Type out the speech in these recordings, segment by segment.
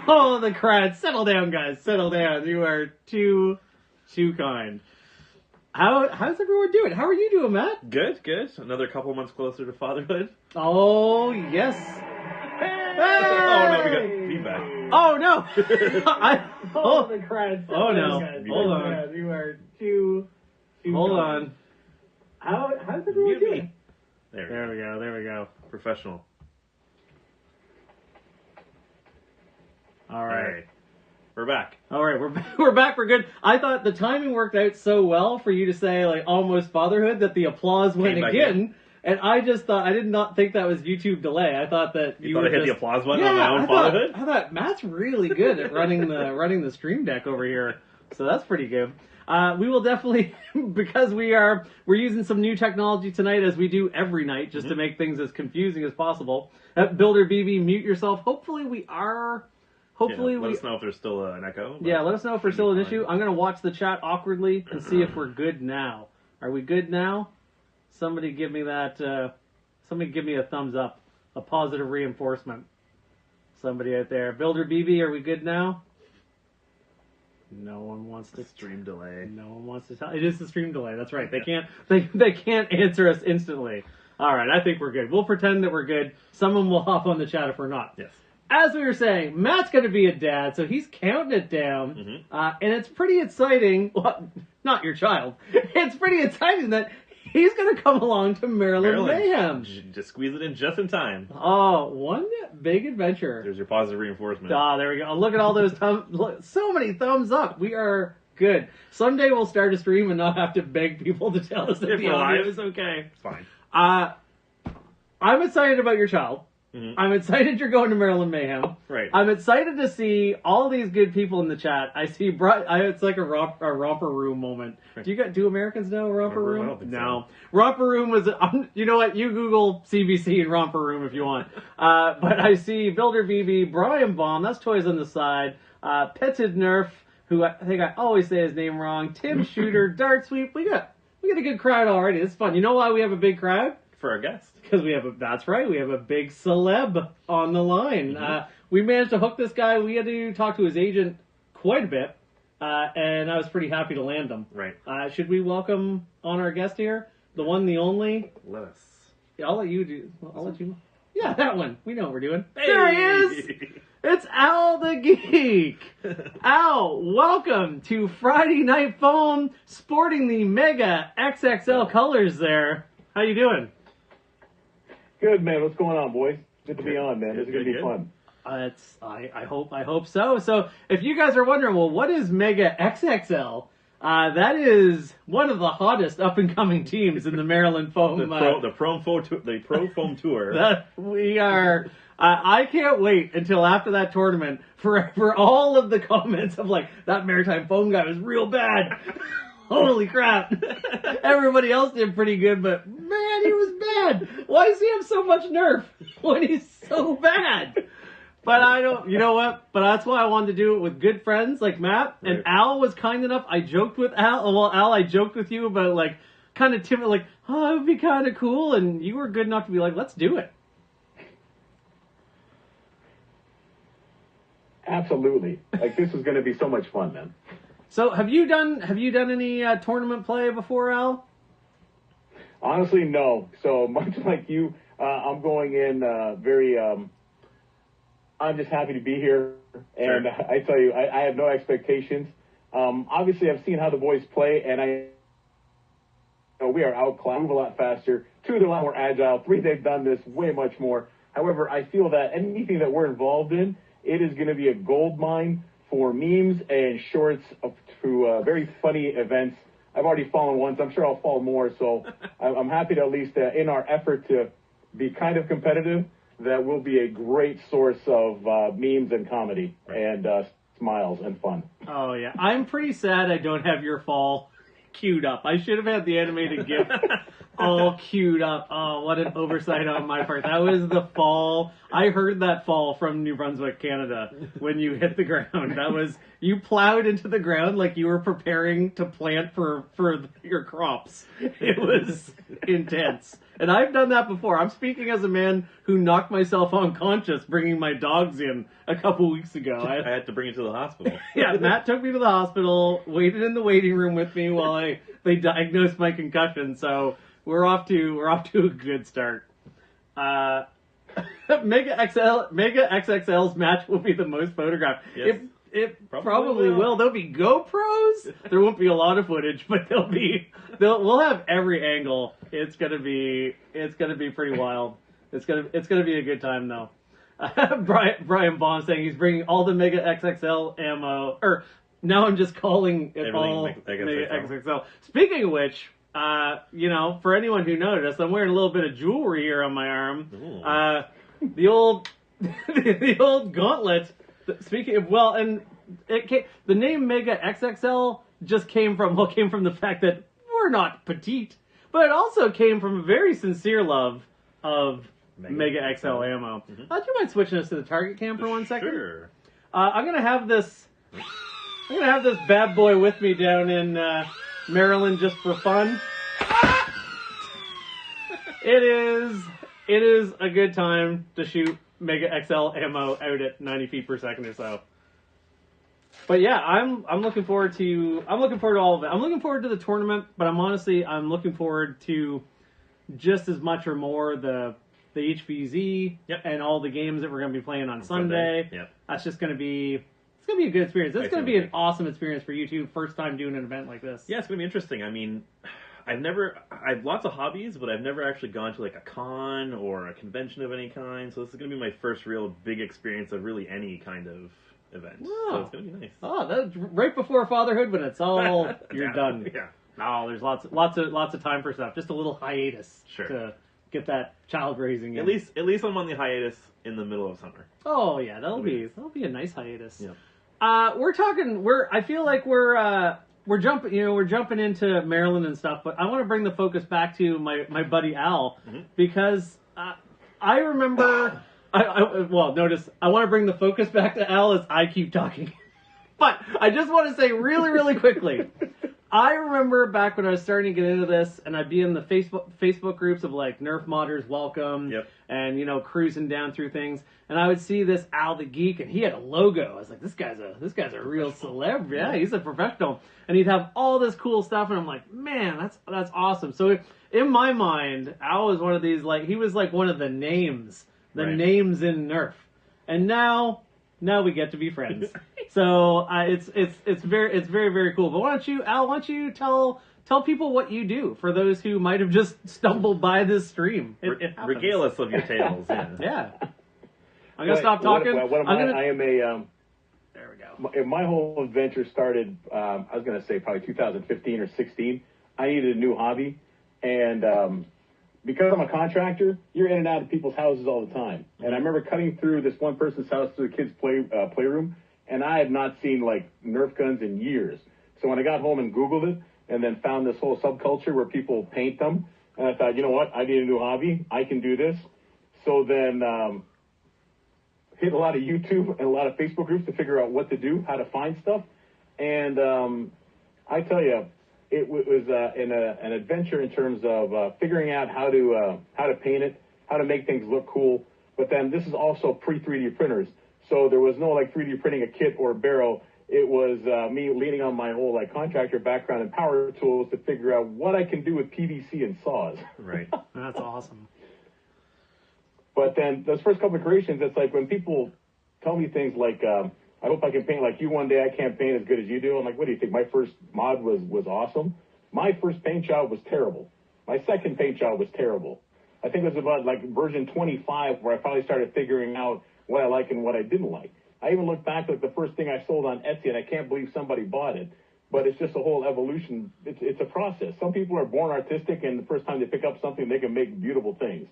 Oh, the crowd. Settle down, guys. Settle down. You are too kind. How's everyone doing? How are you doing, Matt? Good. Another couple months closer to fatherhood. Oh, yes. Hey! Oh, no, we got feedback. Oh, no. The crowd. Oh, no. Guys. Hold on. You are too Hold kind. on. How's everyone doing? There we go. Professional. All right. We're back. All right, we're back for good. I thought the timing worked out so well for you to say like almost fatherhood that the applause went again, and I just thought I did not think that was YouTube delay. I thought that you thought I hit the applause button on my own I fatherhood. I thought Matt's really good at running the stream deck over here, so that's pretty good. We will definitely because we're using some new technology tonight as we do every night just to make things as confusing as possible. Builder BB, mute yourself. Hopefully we are. Hopefully, let us know if there's still an echo. Yeah, let us know if there's still an issue. I'm going to watch the chat awkwardly and see if we're good now. Are we good now? Somebody give me that. Somebody give me a thumbs up, a positive reinforcement. Somebody out there, Builder BB, are we good now? No one wants to stream delay. No one wants to tell. It is the stream delay. That's right. They can't. They can't answer us instantly. All right, I think we're good. We'll pretend that we're good. Someone will hop on the chat if we're not. Yes. As we were saying, Matt's going to be a dad, so he's counting it down, and it's pretty exciting. Well, not your child. It's pretty exciting that he's going to come along to Maryland Mayhem. Just squeeze it in just in time. Oh, one big adventure. There's your positive reinforcement. Ah, there we go. Look at all those so many thumbs up. We are good. Someday we'll start a stream and not have to beg people to tell us that the audio is okay. It's fine. I'm excited about your child. I'm excited you're going to Maryland Mayhem. Right. I'm excited to see all these good people in the chat. I see, it's like a romper room moment. Right. Do Americans know romper room? I don't think no. So. Romper room was, you know what? You Google CBC and romper room if you want. But I see Builder BB, Brian Baum, that's Toys on the Side, Petted Nerf, who I think I always say his name wrong, Tim Shooter, Dart Sweep. We got a good crowd already. It's fun. You know why we have a big crowd? For our guest. Because we have we have a big celeb on the line. We managed to hook this guy. We had to talk to his agent quite a bit, and I was pretty happy to land him. Right. Should we welcome on our guest here, the one, the only? Let us. Yeah, I'll let you do. I'll let you. Yeah, that one. We know what we're doing. Hey! There he is. It's Al the Geek. Al, welcome to Friday Night Foam, sporting the Mega XXL colors. There. How you doing? Good, man. What's going on, boys? Good to be on, man. This is going to be fun. I hope so. So if you guys are wondering, well, what is Mega XXL? That is one of the hottest up and coming teams in the Maryland Foam. The Pro Foam Tour. That we are. I can't wait until after that tournament for all of the comments of like that Maritime Foam guy was real bad. Holy crap. Everybody else did pretty good, but man, he was bad. Why does he have so much nerf when he's so bad? But I don't, you know what? But that's why I wanted to do it with good friends like Matt. And Al was kind enough. I joked with Al. Well, Al, I joked with you about like kind of timid, like, oh, it would be kind of cool. And you were good enough to be like, let's do it. Absolutely. Like, this is going to be so much fun, man. So have you done any tournament play before, Al? Honestly, no. So much like you, I'm going in very. I'm just happy to be here, and I tell you, I have no expectations. Obviously, I've seen how the boys play, and we are outclassed, move a lot faster. 2, they're a lot more agile. 3, they've done this way much more. However, I feel that anything that we're involved in, it is going to be a gold mine for memes and shorts to very funny events. I've already fallen once. I'm sure I'll fall more. So I'm happy to at least in our effort to be kind of competitive, that will be a great source of memes and comedy and smiles and fun. Oh, yeah. I'm pretty sad I don't have your fall queued up. I should have had the animated GIF all queued up. Oh, what an oversight on my part. That was the fall. I heard that fall from New Brunswick, Canada, when you hit the ground. That was, you plowed into the ground like you were preparing to plant for your crops. It was intense. And I've done that before. I'm speaking as a man who knocked myself unconscious bringing my dogs in a couple weeks ago. I had to bring it to the hospital. Yeah, Matt took me to the hospital, waited in the waiting room with me while they diagnosed my concussion. So we're off to a good start. Mega XXL's match will be the most photographed. Yes. It probably will. There'll be GoPros. There won't be a lot of footage, but we'll have every angle. It's gonna be pretty wild. It's gonna be a good time though. Brian Bond saying he's bringing all the Mega XXL ammo. Or now I'm just calling it Everything all Mega Mega XXL. Speaking of which, for anyone who noticed, I'm wearing a little bit of jewelry here on my arm. The old gauntlet. Speaking of, and the name Mega XXL just came from the fact that we're not petite, but it also came from a very sincere love of Mega XL ammo. Mm-hmm. Do you mind switching us to the target cam for 1 second? Sure. I'm gonna have this bad boy with me down in Maryland just for fun. It is a good time to shoot Mega XL ammo out at 90 feet per second or so. But yeah, I'm looking forward to all of it. I'm looking forward to the tournament, but I'm looking forward to just as much or more the HVZ and all the games that we're going to be playing on Sunday. Yep. That's just going to be a good experience. It's going to be an awesome experience for you two. First time doing an event like this. Yeah, it's going to be interesting. I mean, I've lots of hobbies, but I've never actually gone to like a con or a convention of any kind. So this is going to be my first real big experience of really any kind of event. Oh. So it's going to be nice. Oh, that's right before fatherhood when it's all you're done. Yeah. No, there's lots of time for stuff. Just a little hiatus to get that child raising in. At least I'm on the hiatus in the middle of summer. Oh yeah, that'll be a nice hiatus. Yeah. I feel like we're jumping into Maryland and stuff, but I want to bring the focus back to my buddy Al because I remember. Notice I want to bring the focus back to Al as I keep talking, but I just want to say really, really quickly. I remember back when I was starting to get into this, and I'd be in the Facebook groups of like Nerf Modders Welcome, and cruising down through things, and I would see this Al the Geek, and he had a logo. I was like, this guy's a real celeb. Yeah, he's a professional, and he'd have all this cool stuff, and I'm like, man, that's awesome. So in my mind, Al was one of these he was like one of the names names in Nerf, and now we get to be friends. So it's very, very cool. But why don't you tell people what you do for those who might have just stumbled by this stream? It regale us of your tales. Yeah. I'm gonna stop talking. There we go. My whole adventure started. I was gonna say probably 2015 or 16. I needed a new hobby, and because I'm a contractor, you're in and out of people's houses all the time. And I remember cutting through this one person's house through the kids' playroom, and I had not seen like Nerf guns in years. So when I got home and Googled it, and then found this whole subculture where people paint them, and I thought, you know what, I need a new hobby. I can do this. So then hit a lot of YouTube and a lot of Facebook groups to figure out what to do, how to find stuff. And I tell you, it was an adventure in terms of figuring out how to paint it, how to make things look cool. But then this is also pre-3D printers, so there was no like 3D printing a kit or a barrel. It was me leaning on my whole like contractor background and power tools to figure out what I can do with PVC and saws. Right. That's awesome. But then those first couple of creations, it's like when people tell me things like, I hope I can paint like you one day. I can't paint as good as you do. I'm like, what do you think? My first mod was awesome. My first paint job was terrible. My second paint job was terrible. I think it was about like version 25 where I finally started figuring out what I like and what I didn't like. I even look back at the first thing I sold on Etsy, and I can't believe somebody bought it. But it's just a whole evolution. It's a process. Some people are born artistic, and the first time they pick up something, they can make beautiful things.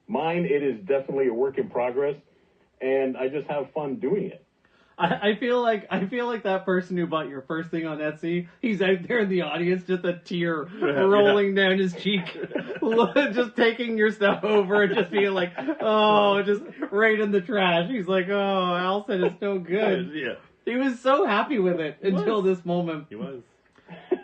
Mine, it is definitely a work in progress, and I just have fun doing it. I feel like that person who bought your first thing on Etsy, he's out there in the audience, just a tear rolling down his cheek, just taking your stuff over and just being like, oh, just right in the trash. He's like, oh, Al said it's no good. Yeah. He was so happy with it until this moment. He was.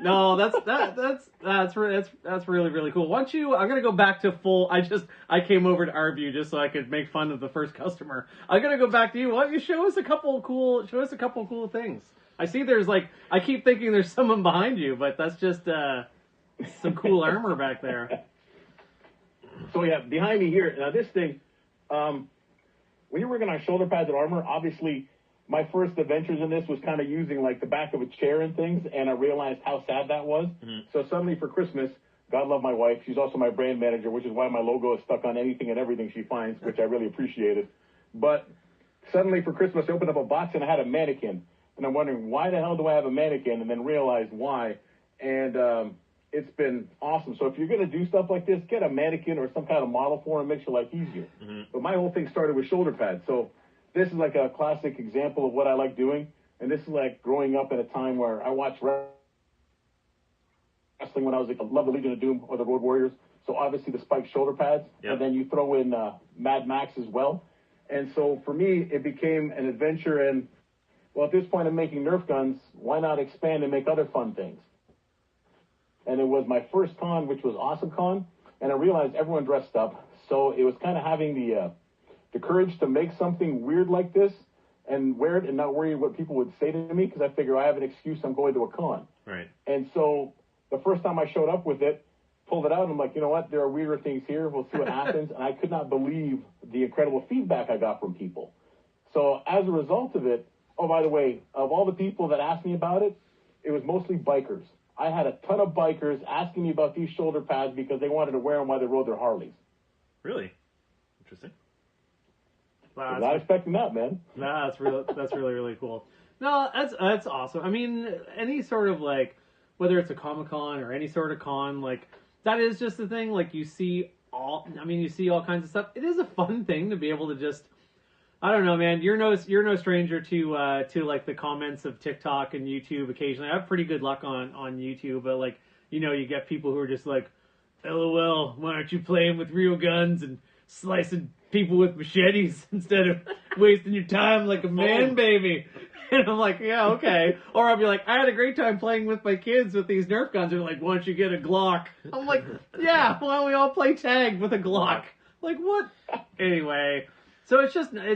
No, that's really, really cool. Once I'm gonna go back to full. I came over to our view just so I could make fun of the first customer. I'm gonna go back to you. Why don't you show us a couple cool things? I see I keep thinking there's someone behind you, but that's just some cool armor back there. So yeah, behind me here, now this thing, when you're working on shoulder pads and armor, obviously my first adventures in this was kind of using like the back of a chair and things, and I realized how sad that was. Mm-hmm. So suddenly for Christmas, God love my wife, she's also my brand manager, which is why my logo is stuck on anything and everything she finds, which I really appreciated. But suddenly for Christmas, I opened up a box and I had a mannequin. And I'm wondering, why the hell do I have a mannequin? And then realized why. And it's been awesome. So if you're going to do stuff like this, get a mannequin or some kind of model for it, makes your life easier. Mm-hmm. But my whole thing started with shoulder pads. So this is like a classic example of what I like doing. And this is like growing up at a time where I watched wrestling when I was like, I love the Legion of Doom or the Road Warriors. So obviously the spiked shoulder pads. Yep. And then you throw in Mad Max as well. And so for me, it became an adventure. And, well, at this point I'm making Nerf guns. Why not expand and make other fun things? And it was my first con, which was Awesome Con. And I realized everyone dressed up. So it was kind of having the courage to make something weird like this and wear it and not worry what people would say to me, because I figure I have an excuse, I'm going to a con. Right. And so the first time I showed up with it, pulled it out, and I'm like, you know what, there are weirder things here, we'll see what happens. And I could not believe the incredible feedback I got from people. So as a result of it, oh, by the way, of all the people that asked me about it, it was mostly bikers. I had a ton of bikers asking me about these shoulder pads because they wanted to wear them while they rode their Harleys. Really? Interesting. Wow, I'm not expecting that, man. Nah, that's really, really cool. No, that's awesome. I mean, any sort of like, whether it's a Comic-Con or any sort of con, like, that is just the thing. Like, you see all kinds of stuff. It is a fun thing to be able to just, I don't know, man. You're no stranger to like the comments of TikTok and YouTube. Occasionally, I have pretty good luck on YouTube, but like, you know, you get people who are just like, LOL, why aren't you playing with real guns and slicing people with machetes instead of wasting your time like a man baby? And I'm like, yeah, okay. Or I'll be like, I had a great time playing with my kids with these Nerf guns. They're like, why don't you get a Glock? I'm like, yeah, why don't we all play tag with a Glock? Like, what? Anyway, so it's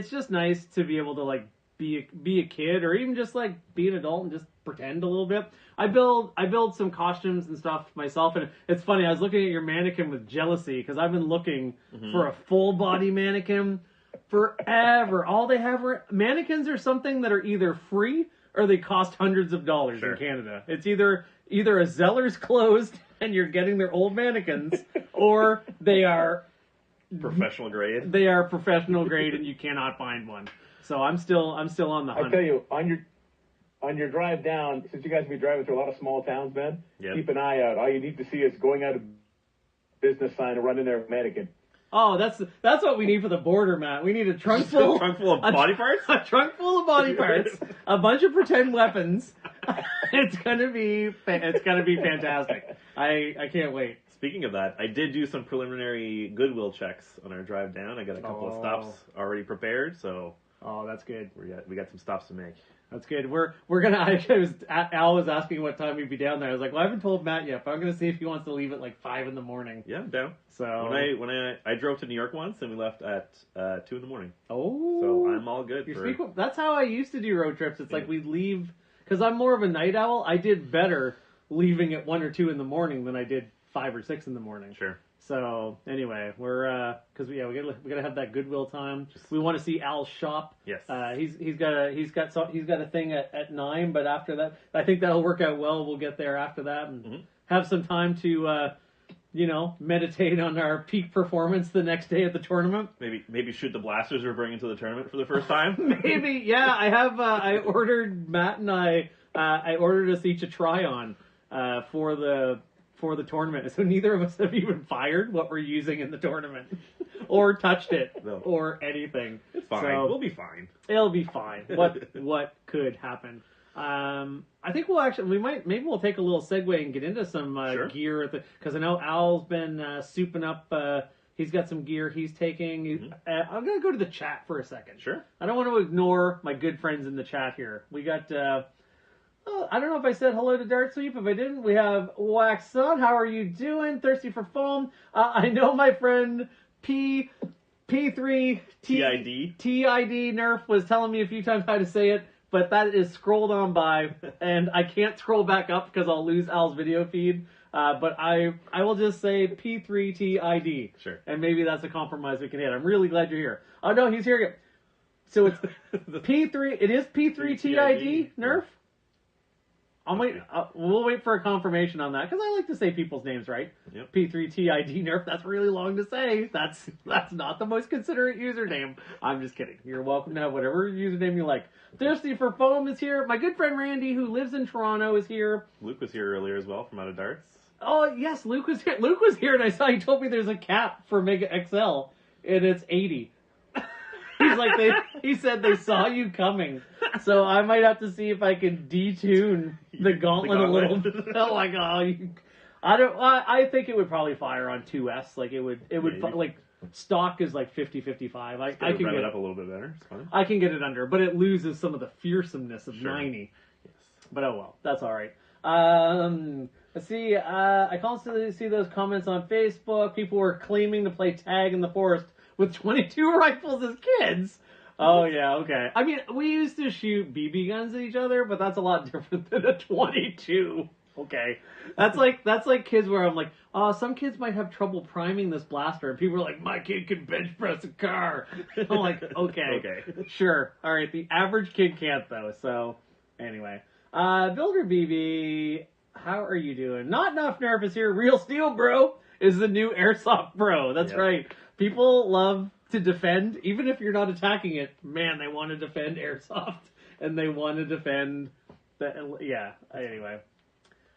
just nice to be able to like be a kid, or even just like be an adult and just pretend a little bit. I build some costumes and stuff myself, and it's funny. I was looking at your mannequin with jealousy because I've been looking for a full body mannequin forever. All they have mannequins are something that are either free or they cost hundreds of dollars in Canada. It's either a Zeller's closed and you're getting their old mannequins, or they are professional grade. They are professional grade, and you cannot find one. So I'm still on the hunt. I tell you, on your drive down, since you guys be driving through a lot of small towns, man, keep an eye out. All you need to see is going out of business sign and run in there with a mannequin. Oh, that's what we need for the border, Matt. We need a trunk full of body parts? A trunk full of body parts, a bunch of pretend weapons. It's gonna be fantastic. I can't wait. Speaking of that, I did do some preliminary Goodwill checks on our drive down. I got a couple of stops already prepared, so. Oh, that's good. We got some stops to make. That's good. Al was asking what time we'd be down there. I was like, well, I haven't told Matt yet, but I'm gonna see if he wants to leave at like 5 a.m. Yeah, I'm down. So when I drove to New York once and we left at 2 a.m. Oh, so I'm all good. That's how I used to do road trips. It's like we'd leave, because I'm more of a night owl. I did better leaving at 1 or 2 a.m. than I did 5 or 6 a.m. Sure. So anyway, we're we gotta have that Goodwill time. We want to see Al's shop. Yes. He's got a thing at 9, but after that, I think that'll work out well. We'll get there after that and have some time to meditate on our peak performance the next day at the tournament. Maybe shoot the blasters we're bringing to the tournament for the first time. Maybe, yeah. I have. I ordered Matt and I ordered us each a try-on for the tournament, so neither of us have even fired what we're using in the tournament, or touched it, or anything. It's fine. So, we'll be fine. It'll be fine. What could happen? I think maybe we'll take a little segue and get into some gear because I know Al's been souping up. He's got some gear he's taking. I'm gonna go to the chat for a second. Sure. I don't want to ignore my good friends in the chat here. We got I don't know if I said hello to Dart Sweep. If I didn't, we have Wax Sun. How are you doing? Thirsty for foam. I know my friend P3 TID Nerf was telling me a few times how to say it, but that is scrolled on by, and I can't scroll back up because I'll lose Al's video feed. But I will just say P3TID. Sure. And maybe that's a compromise we can hit. I'm really glad you're here. Oh, no, he's here again. So it's P3, it is P3TID, Nerf? I'll wait. We'll wait for a confirmation on that, because I like to say people's names right. Yep. P3TID Nerf, that's really long to say. That's not the most considerate username. I'm just kidding. You're welcome to have whatever username you like. Thirsty for Foam is here. My good friend Randy, who lives in Toronto, is here. Luke was here earlier as well from Out of Darts. Oh, yes, Luke was here. Luke was here, and I saw he told me there's a cap for Mega XL, and it's 80. He's like, he said they saw you coming. So I might have to see if I can detune the gauntlet a little bit. Oh my god. I think it would probably fire on 2S. Like it would like stock is like 50-55. I can rev get it up a little bit better. It's fine. I can get it under, but it loses some of the fearsomeness of Sure. 90. Yes. But oh well, that's all right. Let's see. I constantly see those comments on Facebook. People were claiming to play tag in the forest with 22 rifles as kids. Oh yeah, okay. I mean, we used to shoot BB guns at each other, but that's a lot different than a 22. Okay, that's like kids where I'm like, oh, some kids might have trouble priming this blaster, and people are like, my kid can bench press a car. I'm like, okay, sure, all right. The average kid can't though. So anyway, Builder BB, how are you doing? Not enough Nerf is here. Real Steel Bro is the new Airsoft Bro. That's right. People love to defend, even if you're not attacking it. Man, they want to defend Airsoft, and they want to defend the, yeah, anyway.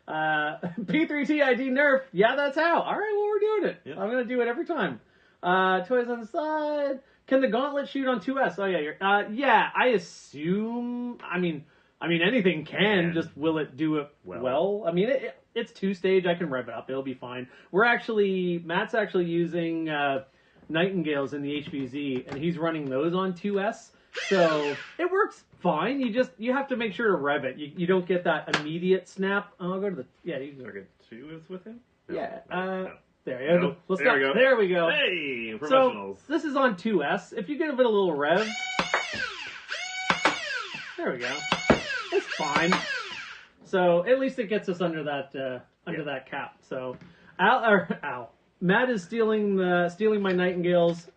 P3TID Nerf, yeah, that's how. All right, well, we're doing it. Yep. I'm going to do it every time. Toys on the side. Can the gauntlet shoot on 2S? Oh, yeah, yeah, I assume, I mean, anything can, just will it do it well? I mean, it's two-stage, I can rev it up, it'll be fine. Matt's actually using, Nightingales in the HVZ, and he's running those on 2S, so it works fine. You have to make sure to rev it. You don't get that immediate snap. Oh, I'll go to the you can Target 2 is with him? yeah. No. There you go. Nope. Let's There go. we go. There we go. Hey, professionals. So this is on 2S. If you give it a little rev, there we go. It's fine. So at least it gets us under that cap. So Matt is stealing my Nightingales.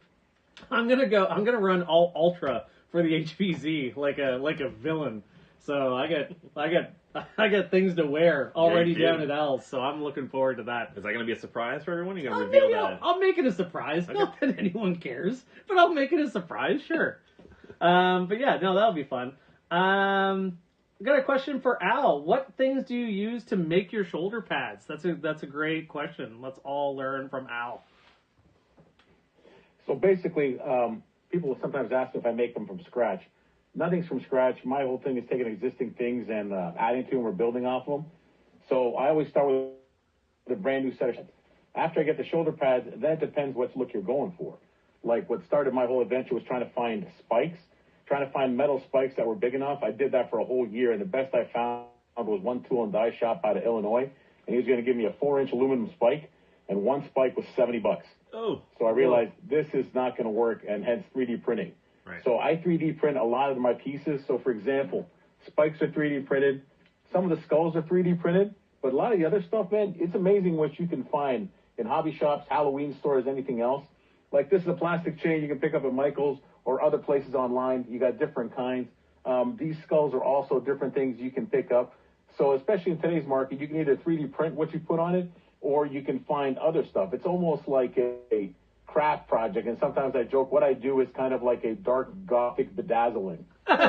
I'm gonna run all ultra for the HVZ like a villain. So I got things to wear already down at Al's, so I'm looking forward to that. Is that going to be a surprise for everyone? You're going to reveal that? I'll make it a surprise. Okay. Not that anyone cares, but I'll make it a surprise, sure. But yeah, no, that'll be fun. Got a question for Al. What things do you use to make your shoulder pads? That's a great question. Let's all learn from Al. So basically, people sometimes ask if I make them from scratch. Nothing's from scratch. My whole thing is taking existing things and adding to them or building off them. So I always start with a brand new set of. After I get the shoulder pads, then it depends what look you're going for. Like what started my whole adventure was trying to find spikes, trying to find metal spikes that were big enough. I did that for a whole year, and the best I found was one tool and die shop out of Illinois, and he was going to give me a 4-inch aluminum spike, and one spike was $70. Oh. So I realized this is not going to work, and hence 3D printing. Right. So I 3D print a lot of my pieces. So for example, spikes are 3D printed. Some of the skulls are 3D printed, but a lot of the other stuff, man, it's amazing what you can find in hobby shops, Halloween stores, anything else. Like this is a plastic chain you can pick up at Michael's or other places online. You got different kinds. These skulls are also different things you can pick up. So especially in today's market, you can either 3D print what you put on it, or you can find other stuff. It's almost like a craft project, and sometimes I joke what I do is kind of like a dark gothic bedazzling. Sure.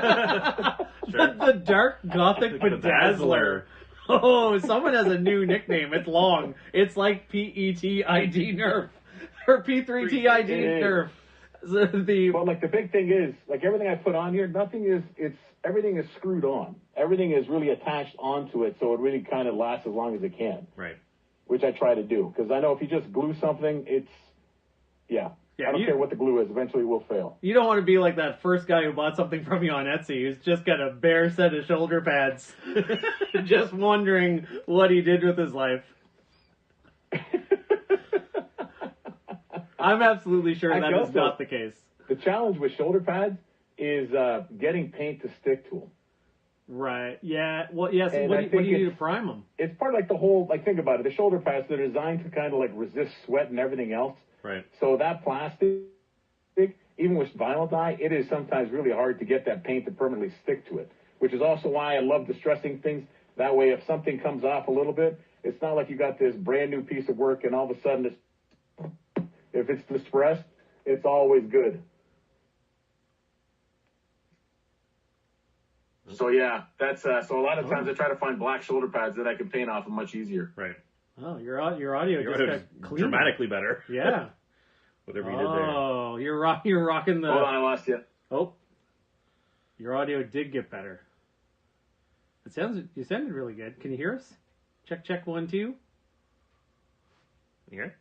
The dark gothic bedazzler. Oh, someone has a new nickname. It's long. It's like PETID Nerf or P3TID Nerf. But like the big thing is, like everything I put on here, everything is screwed on. Everything is really attached onto it, so it really kind of lasts as long as it can. Right. Which I try to do, because I know if you just glue something, Yeah, I don't care what the glue is. Eventually, it will fail. You don't want to be like that first guy who bought something from you on Etsy who's just got a bare set of shoulder pads, just wondering what he did with his life. I'm absolutely sure that is not the case. The challenge with shoulder pads is getting paint to stick to them. Right. Yeah. Well, yes. And What do you do to prime them? It's part of like the whole, like think about it. The shoulder pads, they're designed to kind of like resist sweat and everything else. Right. So that plastic, even with vinyl dye, it is sometimes really hard to get that paint to permanently stick to it, which is also why I love distressing things. That way, if something comes off a little bit, it's not like you got this brand new piece of work and all of a sudden if it's distressed, it's always good. So yeah, that's so a lot of times I try to find black shoulder pads that I can paint off much easier. Right. Oh, your audio just got clean. Dramatically better. Yeah. Whatever you did there. Oh, you're rocking the. Hold on, I lost you. Oh, your audio did get better. You sounded really good. Can you hear us? Check 1 2. You hear?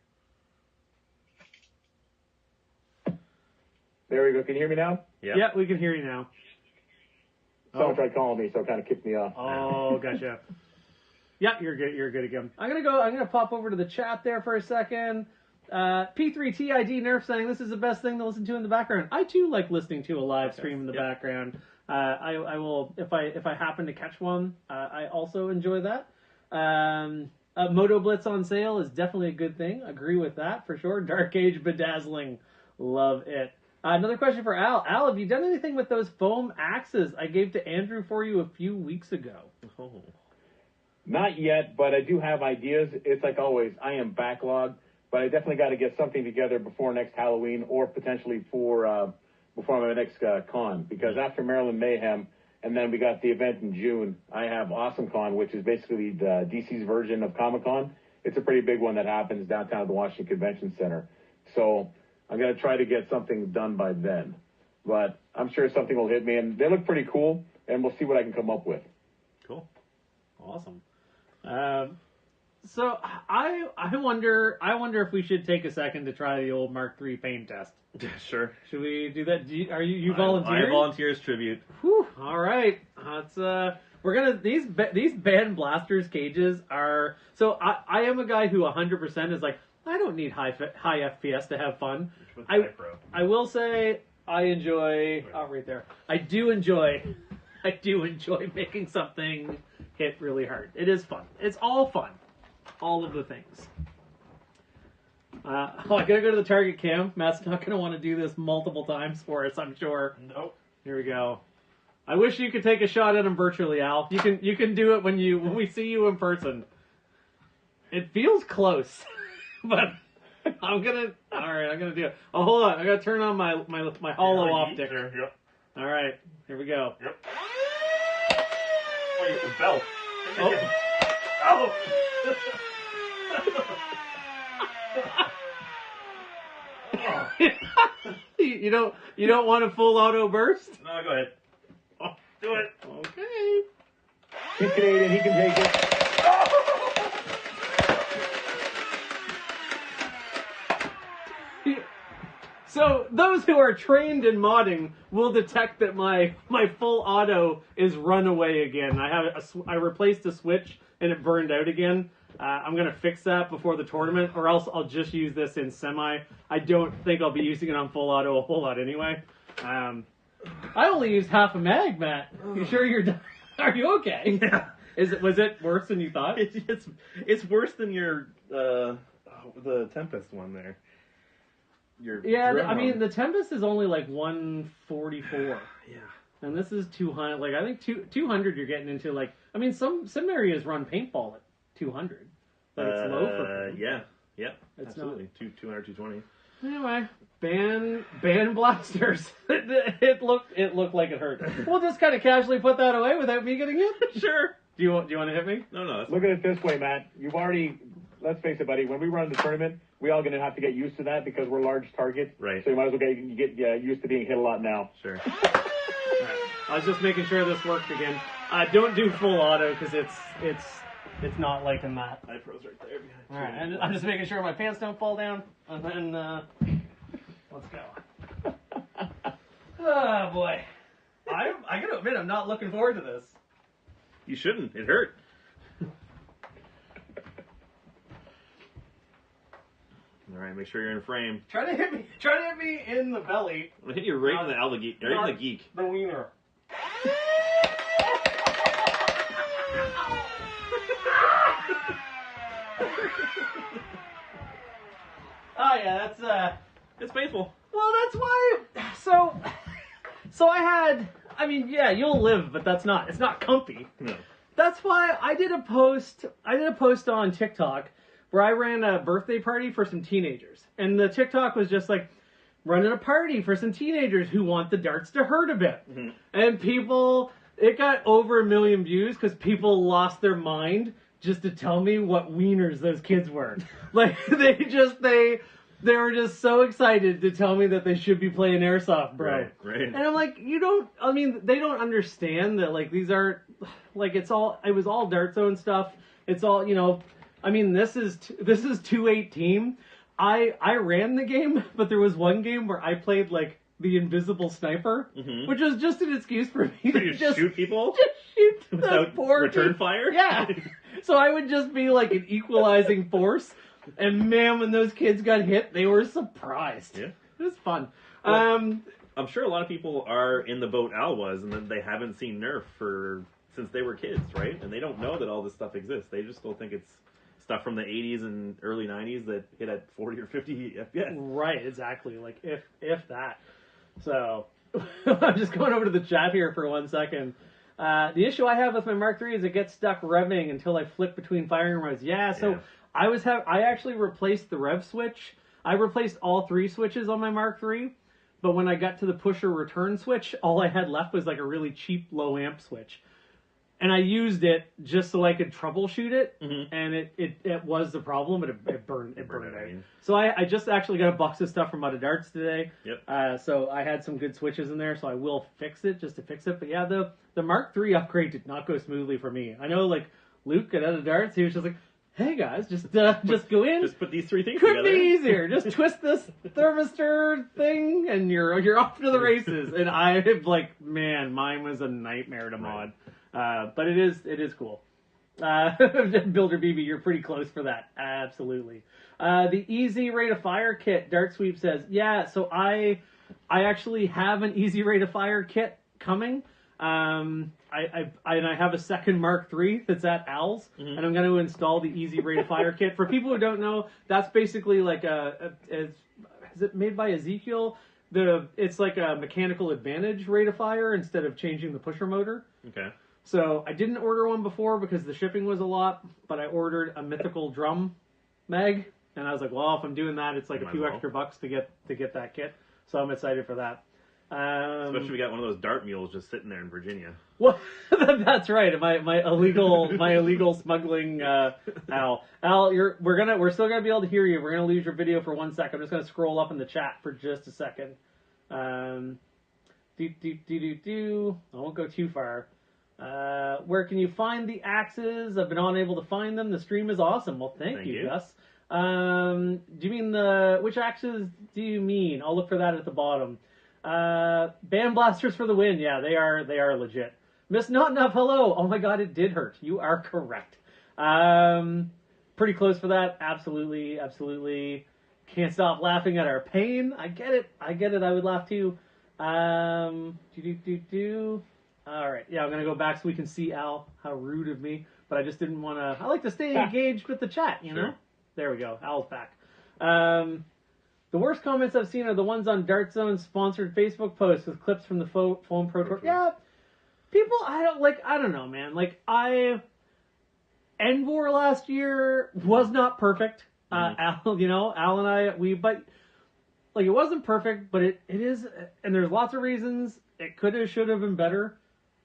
There we go. Can you hear me now? Yeah, we can hear you now. Someone tried calling me, so it kind of kicked me off. Oh, gotcha. Yeah, you're good. You're good again. I'm gonna pop over to the chat there for a second. P3TID Nerf saying this is the best thing to listen to in the background. I too like listening to a live stream in the background. I will if I happen to catch one. I also enjoy that. Moto Blitz on sale is definitely a good thing. Agree with that for sure. Dark Age bedazzling, love it. Another question for Al. Al, have you done anything with those foam axes I gave to Andrew for you a few weeks ago? Oh. Not yet, but I do have ideas. It's like always, I am backlogged, but I definitely got to get something together before next Halloween or potentially for before my next con. Because after Maryland Mayhem, and then we got the event in June, I have Awesome Con, which is basically the DC's version of Comic Con. It's a pretty big one that happens downtown at the Washington Convention Center. So I'm going to try to get something done by then. But I'm sure something will hit me, and they look pretty cool, and we'll see what I can come up with. Cool. Awesome. So I wonder if we should take a second to try the old Mark III paint test. Sure. Should we do that? Are you volunteering? I volunteer as tribute. Whew, all right. Let's we're gonna these band blasters cages are so I am a guy who 100% is like I don't need high FPS to have fun. I will say I enjoy right there. I do enjoy making something hit really hard. It is fun. It's all fun. All of the things. I gotta go to the target cam. Matt's not gonna want to do this multiple times for us, I'm sure. Nope. Here we go. I wish you could take a shot at him virtually, Al. You can do it when we see you in person. It feels close, but I'm gonna do it. Oh, hold on. I gotta turn on my holo optic. Yep. All right, here we go. Yep. Wait, the belt. Oh. Oh. You don't want a full auto burst? No, go ahead. Oh, do it. Okay. He's Canadian. He can take it. So those who are trained in modding will detect that my full auto is run away again. I replaced the switch and it burned out again. I'm gonna fix that before the tournament, or else I'll just use this in semi. I don't think I'll be using it on full auto a whole lot anyway. I only used half a mag, Matt. You sure you're done? Are you okay? Yeah. Was it worse than you thought? It's worse than your the Tempest one there. I mean the Tempest is only like 144. Yeah. And this is 200. Like I think 200 you're getting into like I mean some areas run paintball at 200. But it's low for paint. Yeah. It's Absolutely. 200, 220. Anyway, ban blasters. it looked like it hurt. We'll just kind of casually put that away without me getting hit. Sure. Do you want to hit me? No. Look at it this way, Matt. You've already, let's face it, buddy, when we run the tournament, we all going to have to get used to that because we're large targets. Right. So you might as well get used to being hit a lot now. Sure. Right. I was just making sure this worked again. Don't do full auto because it's not liking that. I froze right there behind you. All right, and I'm just making sure my pants don't fall down, and then Let's go. Oh, boy. I gotta admit, I'm not looking forward to this. You shouldn't. It hurt. All right, make sure you're in frame. Try to hit me in the belly. I'm gonna hit you right in the alligator, right in the geek. The wiener. Oh yeah, that's It's painful. Well, that's why. So I mean, yeah, you'll live, but it's not comfy. No. That's why I did a post on TikTok where I ran a birthday party for some teenagers. And the TikTok was just like, running a party for some teenagers who want the darts to hurt a bit. Mm-hmm. And it got over 1 million views because people lost their mind just to tell me what wieners those kids were. Like, they were just so excited to tell me that they should be playing airsoft, bro. Right. And I'm like, they don't understand that, like, these are, like, it was all Dart Zone stuff. It's all, this is 218. I ran the game, but there was one game where I played, like, the invisible sniper, which was just an excuse for me to just shoot people? Just shoot without return fire? Yeah. So I would just be, like, an equalizing force. And man, when those kids got hit, they were surprised. Yeah. It was fun. Well, I'm sure a lot of people are in the boat Al was, and that they haven't seen Nerf since they were kids, right? And they don't know that all this stuff exists. They just still think it's stuff from the 80s and early 90s that hit at 40 or 50 FPS. Right, exactly. Like, if that. So, I'm just going over to the chat here for 1 second. The issue I have with my Mark III is it gets stuck revving until I flick between firing modes. Yeah, so... Yeah. I actually replaced the rev switch. I replaced all 3 switches on my Mark III, but when I got to the pusher return switch, all I had left was like a really cheap low amp switch. And I used it just so I could troubleshoot it, and it was the problem, but it burned out. So I just actually got a box of stuff from Out of Darts today. Yep. So I had some good switches in there, so I will fix it just to fix it. But yeah, the Mark III upgrade did not go smoothly for me. I know, like, Luke at Out of Darts, he was just like, hey guys, just go in. Just put these 3 things together. Could be easier. Just twist this thermistor thing, and you're off to the races. And I like, man, mine was a nightmare to mod. But it is cool. Builder BB, you're pretty close for that. Absolutely. The easy rate of fire kit, Dart Sweep says, yeah. So I actually have an easy rate of fire kit coming. I have a second Mark III that's at Al's, and I'm going to install the easy rate of fire kit. For people who don't know, that's basically like is it made by Ezekiel? It's like a mechanical advantage rate of fire instead of changing the pusher motor. Okay. So I didn't order one before because the shipping was a lot, but I ordered a mythical drum mag, and I was like, well, if I'm doing that, it's like a few extra bucks to get that kit. So I'm excited for that. Especially we got one of those dart mules just sitting there in Virginia. Well, that's right. My illegal smuggling. Al, we're still gonna be able to hear you. We're gonna lose your video for 1 second. I'm just gonna scroll up in the chat for just a second. I won't go too far. Where can you find the axes? I've been unable to find them. The stream is awesome. Well, thank you, Gus. Do you mean which axes do you mean? I'll look for that at the bottom. Band blasters for the win. Yeah, they are legit. Miss Not Enough, hello. Oh my god, it did hurt. You are correct. Pretty close for that. Absolutely. Can't stop laughing at our pain. I get it. I would laugh too. Alright, yeah, I'm gonna go back so we can see Al. How rude of me. But I just didn't want to... I like to stay engaged with the chat, you know? Sure. There we go. Al's back. The worst comments I've seen are the ones on Dart Zone's sponsored Facebook posts with clips from the Foam Pro Tour. Yeah, people, I don't know, man. Like, Envor last year was not perfect. Al and I, but, it wasn't perfect, but it is, and there's lots of reasons it could have, should have been better,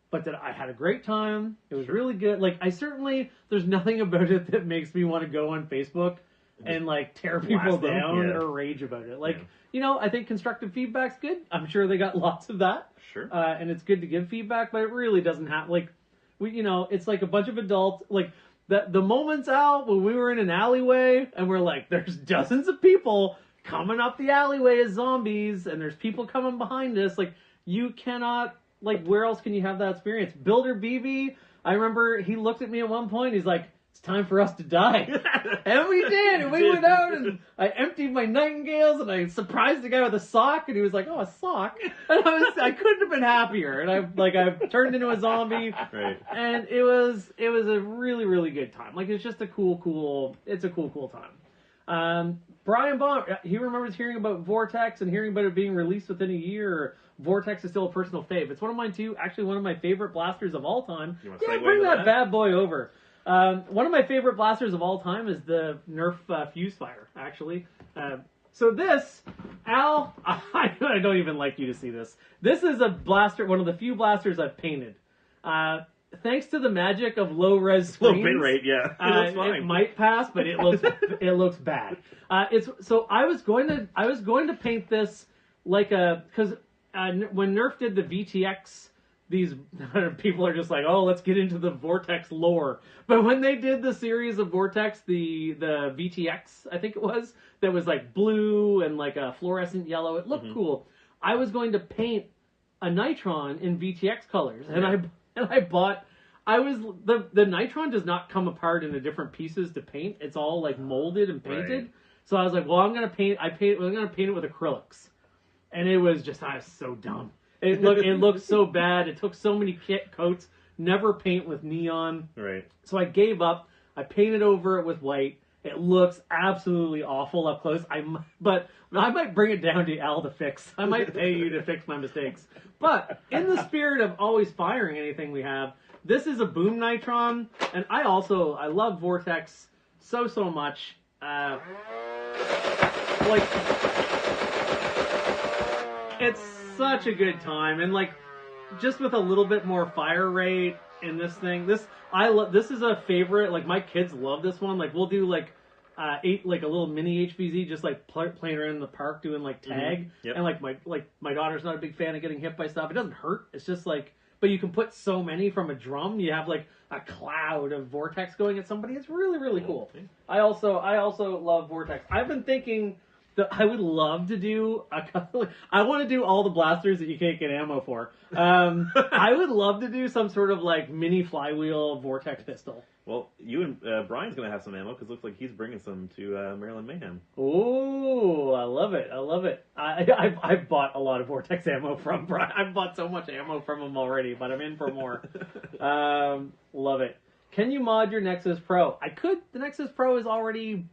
but that I had a great time. It was really good. Like, there's nothing about it that makes me want to go on Facebook and tear people down or rage about it. I think constructive feedback's good. I'm sure they got lots of that. Sure. And it's good to give feedback, but it really doesn't have it's like a bunch of adults. The moments out when we were in an alleyway and we're like, there's dozens of people coming up the alleyway as zombies, and there's people coming behind us. Like, you cannot, like, where else can you have that experience? Builder BB, I remember he looked at me at one point, he's like, it's time for us to die. And we did, and we went out, and I emptied my nightingales, and I surprised the guy with a sock, and he was like, oh, a sock? And I couldn't have been happier, and I've turned into a zombie, Right. and it was a really, really good time. Like, it's just a cool time. Brian Baum, he remembers hearing about Vortex and hearing about it being released within a year. Vortex is still a personal fave. It's one of mine too, actually one of my favorite blasters of all time. Yeah, bring that bad boy over. One of my favorite blasters of all time is the Nerf Fuse Fire, actually. So this, Al, I don't even like you to see this. This is a blaster, one of the few blasters I've painted. Thanks to the magic of low-res screens, low bit rate, yeah, it might pass, but it looks bad. So I was going to paint this like because when Nerf did the VTX. These people are just like, oh, let's get into the Vortex lore. But when they did the series of Vortex, the VTX, I think it was, that was like blue and like a fluorescent yellow, it looked cool. I was going to paint a Nitron in VTX colors, and I bought. The Nitron does not come apart into different pieces to paint. It's all like molded and painted. Right. So I was like, well, I'm gonna paint it with acrylics, and I was so dumb. It looked so bad. It took so many kit coats. Never paint with neon. Right. So I gave up. I painted over it with white. It looks absolutely awful up close. But I might bring it down to Al to fix. I might pay you to fix my mistakes. But in the spirit of always firing anything we have, this is a Boom Nitron, and I love Vortex so much. It's such a good time, and like just with a little bit more fire rate in this thing. This is a favorite. Like, my kids love this one. Like, we'll do like a little mini HVZ, just like playing around in the park doing like tag. Yep. And my daughter's not a big fan of getting hit by stuff. It doesn't hurt. It's just like, but you can put so many from a drum. You have like a cloud of Vortex going at somebody. It's really, really cool. I also love Vortex. I've been thinking that I would love to do I want to do all the blasters that you can't get ammo for. I would love to do some sort of like mini flywheel Vortex pistol. Well, you and Brian's going to have some ammo because it looks like he's bringing some to Maryland Mayhem. Ooh, I love it. I've bought a lot of Vortex ammo from Brian. I've bought so much ammo from him already, but I'm in for more. Love it. Can you mod your Nexus Pro? I could. The Nexus Pro is already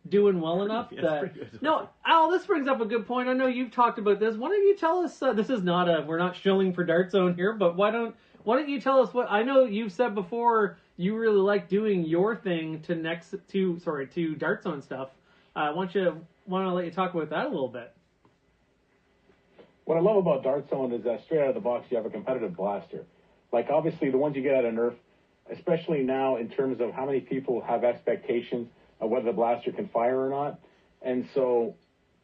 doing well enough. No, Al, this brings up a good point. I know you've talked about this. Why don't you tell us, this is not we're not shilling for Dart Zone here, but why don't you tell us what, I know you've said before you really like doing your thing to Dart Zone stuff. Want to let you talk about that a little bit. What I love about Dart Zone is that straight out of the box you have a competitive blaster. Like, obviously the ones you get out of Nerf, especially now in terms of how many people have expectations of whether the blaster can fire or not. And so,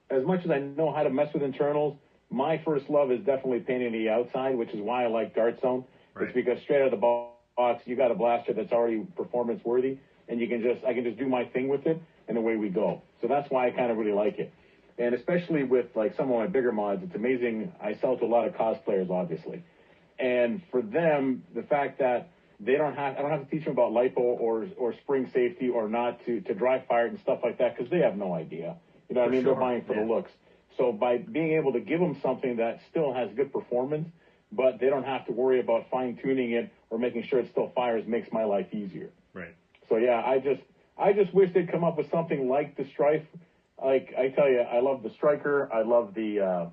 as much as I know how to mess with internals, my first love is definitely painting the outside, which is why I like Dart Zone. Right. It's because straight out of the box, you got a blaster that's already performance worthy, and I can just do my thing with it, and away we go. So that's why I kind of really like it. And especially with like some of my bigger mods, it's amazing. I sell to a lot of cosplayers, obviously. And for them, the fact that I don't have to teach them about LiPo or spring safety or not to dry fire and stuff like that, because they have no idea. You know what I mean? Sure. They're buying for the looks. So by being able to give them something that still has good performance, but they don't have to worry about fine-tuning it or making sure it still fires, makes my life easier. Right. So yeah, I just wish they'd come up with something like the Strife. Like, I tell you, I love the Striker. I love the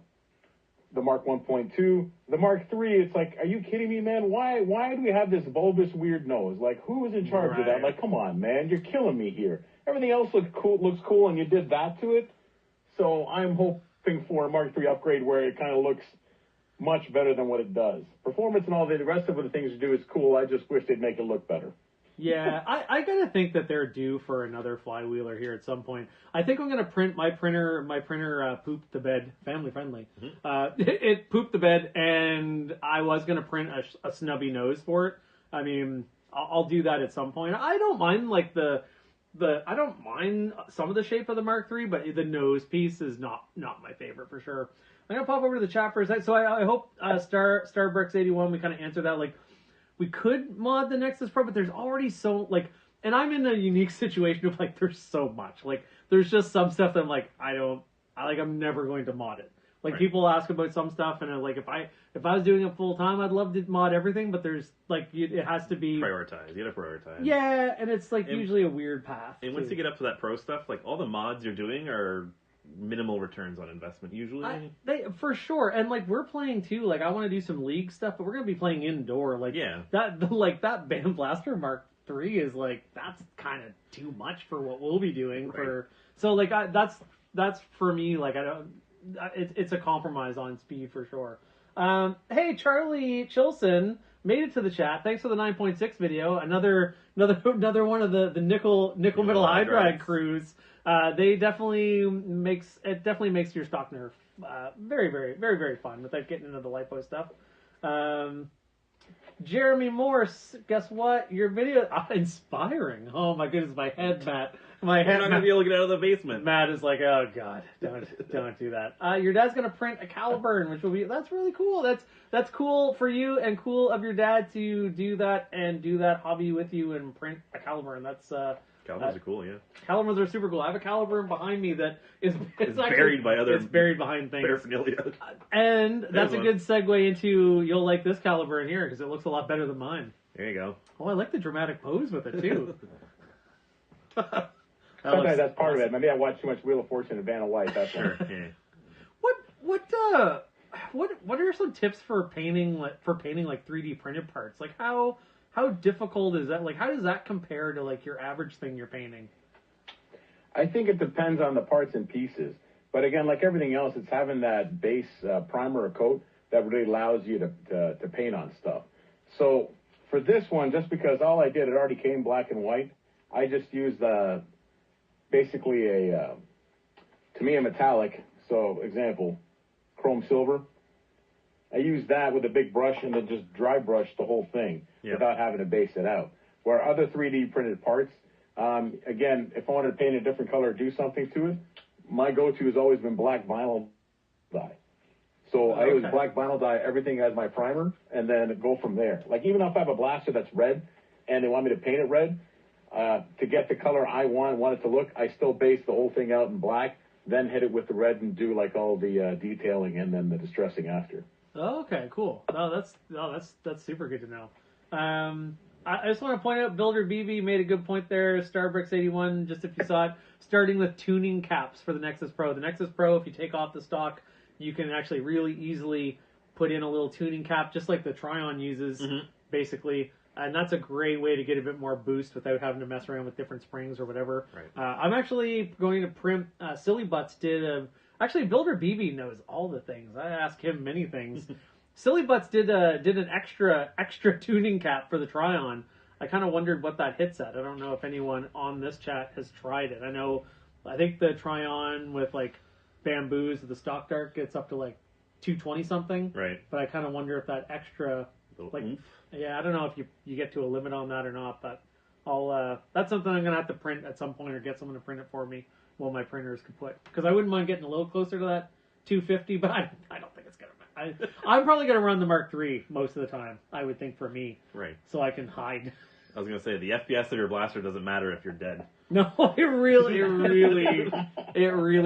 Mark 1.2. The Mark 3, it's like, are you kidding me, man? Why do we have this bulbous weird nose? Like, who is in charge of that? Like, come on, man, you're killing me here. Everything else looks cool, and you did that to it. So I'm hoping for a Mark 3 upgrade where it kind of looks much better than what it does. Performance and all the rest of the things you do is cool. I just wish they'd make it look better. Yeah, I gotta think that they're due for another flywheeler here at some point. I think I'm gonna print my printer pooped the bed, family friendly. Mm-hmm. It pooped the bed, and I was gonna print a snubby nose for it. I mean, I'll do that at some point. I don't mind like the I don't mind some of the shape of the Mark III, but the nose piece is not my favorite for sure. I'm gonna pop over to the chat for a second. So I hope Starbricks81, we kind of answered that. Like, we could mod the Nexus Pro, but there's already so like, and I'm in a unique situation of like there's so much. Like, there's just some stuff that I'm like I'm never going to mod it. Like, right. People ask about some stuff, and like if I was doing it full time, I'd love to mod everything, but there's like it has to be prioritized. You gotta prioritize. Yeah, and it's like usually a weird path. And once you get up to that pro stuff, like all the mods you're doing are minimal returns on investment usually. They for sure, and like we're playing too. Like I want to do some league stuff, but we're gonna be playing indoor. Like that Band Blaster Mark III is like that's kind of too much for what we'll be doing for. So like that's for me. Like I don't. It's a compromise on speed for sure. Hey, Charlie Chilson made it to the chat. Thanks for the 9.6 video. Another one of the nickel metal hydride crews. They definitely makes your stock nerf very, very, very, very fun without getting into the lipo stuff. Jeremy Morse, guess what? Your video inspiring. Oh my goodness, my head, Matt. My head. You're not gonna be able to get out of the basement. Matt is like, oh god, don't do that. Your dad's gonna print a Caliburn, which will be that's really cool. That's cool for you and cool of your dad to do that and do that hobby with you and print a Caliburn. That's Caliburns are cool, yeah. Caliburns are super cool. I have a Caliburn behind me that is buried by other. It's buried behind things. Paraphernalia. And that's a good segue into you'll like this Caliburn here because it looks a lot better than mine. There you go. Oh, I like the dramatic pose with it too. Sometimes that's part of it. Maybe I watch too much Wheel of Fortune and Vanna White. That's sure. Yeah. What are some tips for painting like 3D printed parts? Like how difficult is that? Like how does that compare to like your average thing you're painting? I think it depends on the parts and pieces. But again, like everything else, it's having that base primer or coat that really allows you to paint on stuff. So for this one, just because all I did, it already came black and white, I just used basically to me a metallic. So example, chrome silver. I used that with a big brush and then just dry brush the whole thing without having to base it out. Where other 3D printed parts, again, if I wanted to paint a different color or do something to it, my go-to has always been black vinyl dye. So I use black vinyl dye everything as my primer and then go from there. Like even if I have a blaster that's red and they want me to paint it red, to get the color I want it to look, I still base the whole thing out in black, then hit it with the red and do like all the detailing and then the distressing after. Oh, okay, cool. That's super good to know. I just want to point out, Builder BB made a good point there. Starbricks81, just if you saw it, starting with tuning caps for the Nexus Pro. The Nexus Pro, if you take off the stock, you can actually really easily put in a little tuning cap, just like the Tryon uses, basically. And that's a great way to get a bit more boost without having to mess around with different springs or whatever. Right. I'm actually going to print. Silly Butts actually Builder BB knows all the things. I ask him many things. Silly Butts did an extra tuning cap for the Tryon. I kind of wondered what that hits at. I don't know if anyone on this chat has tried it. I think the Tryon with like bamboos with the stock dark gets up to like 220 something. Right. But I kind of wonder if that extra like. Yeah, I don't know if you get to a limit on that or not, but that's something I'm gonna have to print at some point or get someone to print it for me while my printers can put, because I wouldn't mind getting a little closer to that 250, but I don't think it's gonna. I'm probably gonna run the Mark III most of the time. I would think for me, right? So I can hide. I was gonna say the FPS of your blaster doesn't matter if you're dead. No, it really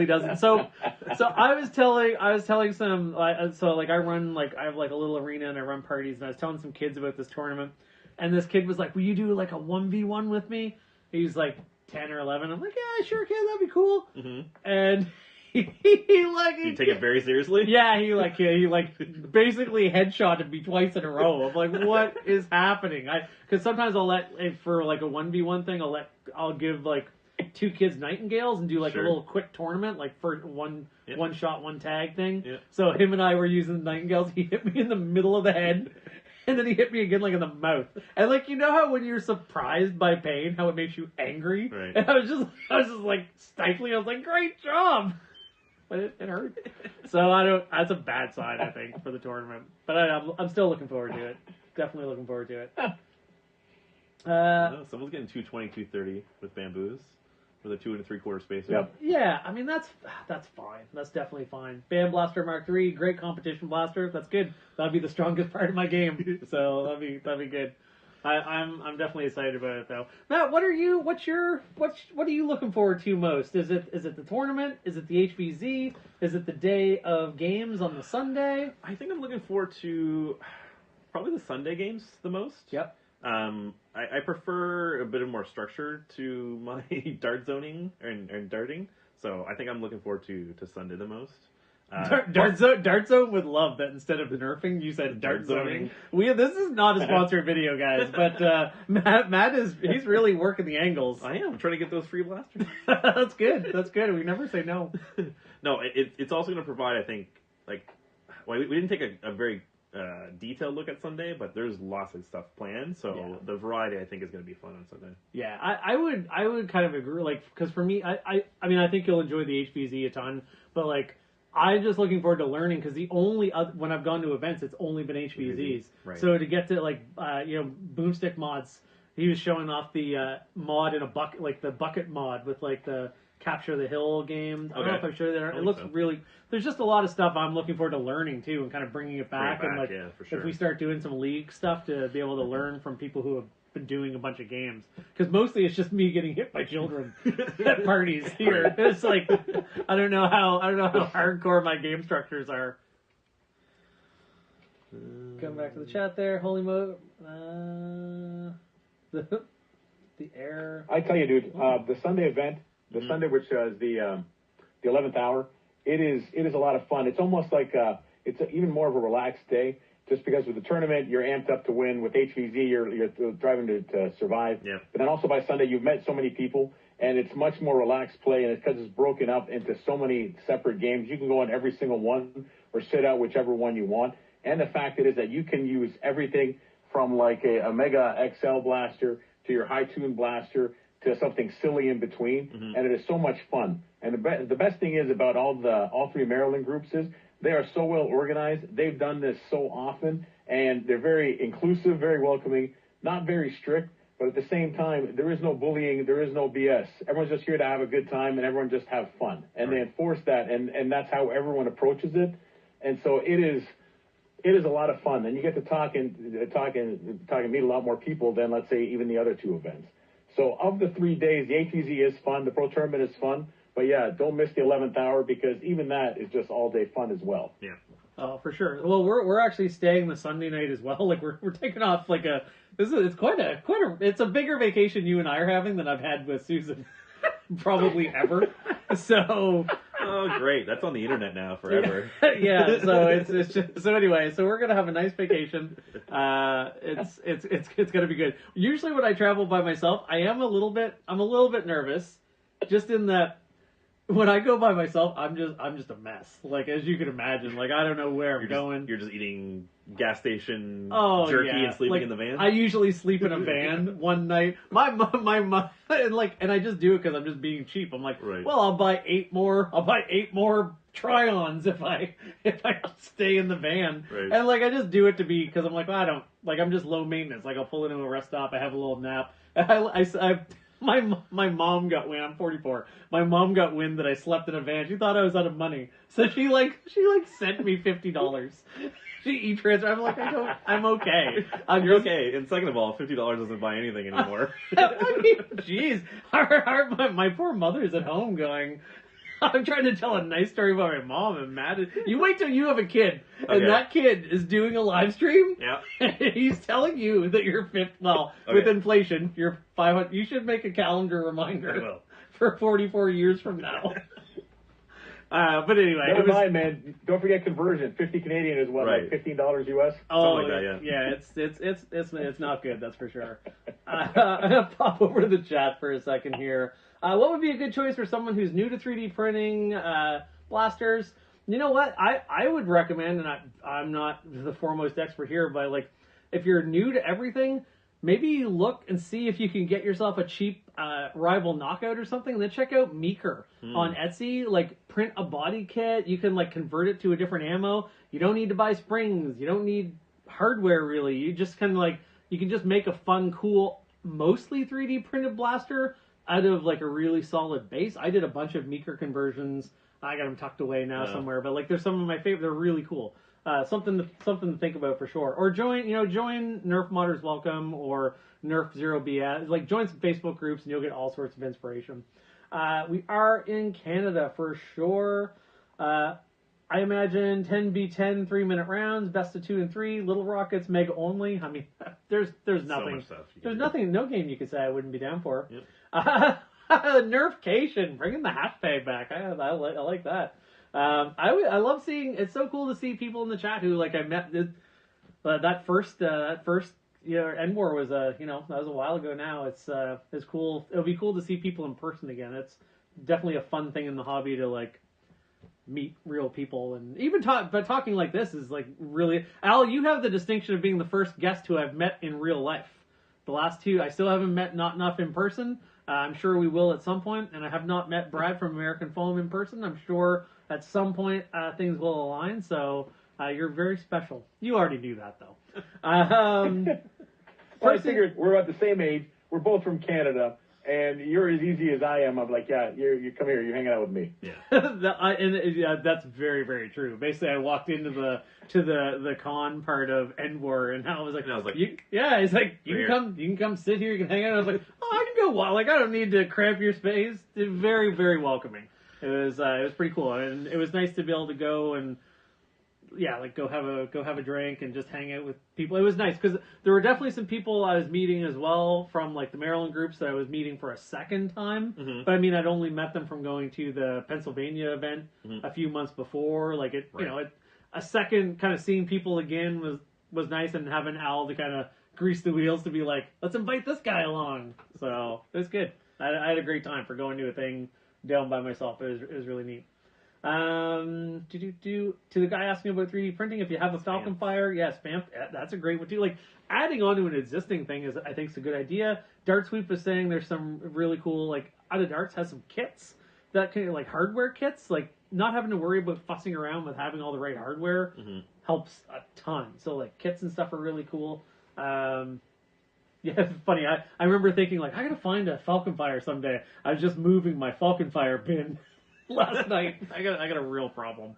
doesn't. So I was telling some, so like I have like a little arena and I run parties, and I was telling some kids about this tournament, and this kid was like, "Will you do like a 1v1 with me?" He's like 10 or 11. I'm like, "Yeah, sure, kid, that'd be cool." Mm-hmm. And he you take it very seriously? Yeah, he basically headshotted me twice in a row. I'm like, what is happening? Because sometimes I'll for like a 1v1 thing, I'll give like 2 kids Nightingales and do like a little quick tournament, like for one shot, one tag thing. Yep. So him and I were using the Nightingales. He hit me in the middle of the head, and then he hit me again like in the mouth. And like, you know how when you're surprised by pain, how it makes you angry? Right. And I was just like stifling. I was like, great job. But it hurt. So that's a bad sign, I think, for the tournament. But I'm still looking forward to it. Definitely looking forward to it. No, someone's getting 220, 230 with bamboos, with a 2 3/4 spacer. Yep. Yeah, I mean that's fine. That's definitely fine. Bam Blaster Mark III, great competition blaster. That's good. That'd be the strongest part of my game. So that'd be good. I'm definitely excited about it though. Matt, what are you looking forward to most? Is it the tournament? Is it the HBZ? Is it the day of games on the Sunday? I think I'm looking forward to probably the Sunday games the most. Yep. I prefer a bit of more structure to my dart zoning and darting, so I think I'm looking forward to Sunday the most. Dart Zone would love that instead of nerfing, you said dart zoning. This is not a sponsored video, guys, but Matt he's really working the angles. I am trying to get those free blasters. That's good. That's good. We never say no. No, it's also going to provide, I think, we didn't take a very detailed look at Sunday, but there's lots of stuff planned, so the variety I think is going to be fun on Sunday. Yeah, I would kind of agree, because for me, I mean I think you'll enjoy the HBZ a ton, but I'm just looking forward to learning, because the only when I've gone to events, it's only been HBZs. Right. So to get to boomstick mods, he was showing off the mod in a bucket, the bucket mod with the Capture the Hill game. I don't know if I've showed you that. It looks really. There's just a lot of stuff I'm looking forward to learning too, and kind of bringing it back. And for sure. If we start doing some league stuff, to be able to learn from people who have been doing a bunch of games, because mostly it's just me getting hit by children at parties here. It's I don't know how hardcore my game structures are. Come back to the chat there. Holy mo, the air. I tell you, dude, the Sunday event, Sunday, which is the 11th hour, it is a lot of fun. It's almost like it's even more of a relaxed day. Just because with the tournament, you're amped up to win. With HVZ, you're driving to survive. Yeah. But then also by Sunday, you've met so many people, and it's much more relaxed play. And it's because it's broken up into so many separate games. You can go on every single one or sit out whichever one you want. And the fact is that you can use everything from a Mega XL blaster to your high tune blaster to something silly in between. Mm-hmm. And it is so much fun. And the best thing is about all three Maryland groups is they are so well organized. They've done this so often, and they're very inclusive, very welcoming, not very strict, but at the same time, there is no bullying, there is no BS. Everyone's just here to have a good time, and everyone just have fun. And they enforce that, and that's how everyone approaches it. And so it is a lot of fun. And you get to talk and meet a lot more people than, let's say, even the other two events. So of the 3 days, the ATZ is fun, the Pro Tournament is fun. But yeah, don't miss the 11th hour, because even that is just all day fun as well. Yeah. Oh, for sure. Well, we're actually staying the Sunday night as well. We're taking off it's a bigger vacation you and I are having than I've had with Susan probably ever. So. Oh, great! That's on the internet now forever. Yeah. So it's just, so anyway. So we're gonna have a nice vacation. It's gonna be good. Usually when I travel by myself, I'm a little bit nervous, just in that. When I go by myself, I'm just a mess. As you can imagine, I don't know where I'm going. You're just eating gas station jerky and sleeping in the van. I usually sleep in a van one night. My mom, and I just do it because I'm just being cheap. I'm well, I'll buy 8 more. I'll buy 8 more try-ons if I stay in the van. Right. And I just do it because I'm I don't I'm just low maintenance. I'll pull into a rest stop. I have a little nap. My mom got wind. I'm 44. My mom got wind that I slept in a van. She thought I was out of money, so she sent me $50. She e-transfer. I'm okay. You're okay. And second of all, $50 doesn't buy anything anymore. I mean, jeez, my poor mother's at home going. I'm trying to tell a nice story about my mom, and Matt. You wait till you have a kid, and that kid is doing a live stream. Yeah. And he's telling you that you're fit. Well, with inflation, you're 500. You should make a calendar reminder for 44 years from now. But anyway, never mind, man. Don't forget conversion. 50 Canadian is what, like $15 US. Oh, something like that, yeah. It's not good. That's for sure. I'm gonna pop over to the chat for a second here. What would be a good choice for someone who's new to 3D printing blasters? You know what? I would recommend, and I'm not the foremost expert here, but if you're new to everything, maybe look and see if you can get yourself a cheap rival knockout or something. Then check out Meeker on Etsy. Print a body kit. You can convert it to a different ammo. You don't need to buy springs. You don't need hardware really. You just you can just make a fun, cool mostly 3D printed blaster out of like a really solid base. I did a bunch of Meeker conversions. I got them tucked away now somewhere, but like there's some of my favorite. They're really cool. Something to think about for sure. Or join Nerf Modders Welcome or Nerf Zero BS. Like join some Facebook groups and you'll get all sorts of inspiration. We are in Canada for sure. I imagine 10v10 3-minute rounds, best of 2 and 3, little rockets, mega only. I mean, there's nothing. So much stuff there's nothing. No game you could say I wouldn't be down for. Yep. Nerfcation, bringing the hashtag back. I like that. I love seeing. It's so cool to see people in the chat who like I met. That first Endwar was that was a while ago now. It's cool. It'll be cool to see people in person again. It's definitely a fun thing in the hobby to like meet real people and even talking like this is like really. Al, you have the distinction of being the first guest who I've met in real life. The last two I still haven't met, not enough in person. I'm sure we will at some point, and I have not met Brad from American Foam in person. I'm sure at some point things will align, so you're very special. You already knew that, though. Well, I figured we're about the same age. We're both from Canada, and you're as easy as I am. I'm like, yeah, you come here. You're hanging out with me. Yeah. That's very, very true. Basically, I walked into the con part of Endwar, and I was like, he's like, you can come sit here, you can hang out. I was like, oh, I can go. Like, I don't need to cramp your space. Very, very welcoming. It was pretty cool, and it was nice to be able to go and go have a drink and just hang out with people. It was nice because there were definitely some people I was meeting as well from like the Maryland groups that I was meeting for a second time. Mm-hmm. But I mean, I'd only met them from going to the Pennsylvania event a few months before. Like a second kind of seeing people again was nice, and having Al to kind of grease the wheels to be like, let's invite this guy along. So it was good. I had a great time for going to a thing down by myself. It was really neat. To the guy asking about 3D printing, if you have a Falcon Fire, spam. That's a great one too. Like adding on to an existing thing is, I think, is a good idea. Dart Sweep is saying there's some really cool, like Out of Darts has some kits that can like hardware kits, like not having to worry about fussing around with having all the right hardware helps a ton. So like kits and stuff are really cool. It's funny. I remember thinking like I gotta find a Falcon Fire someday. I was just moving my Falcon Fire bin last night. I got a real problem.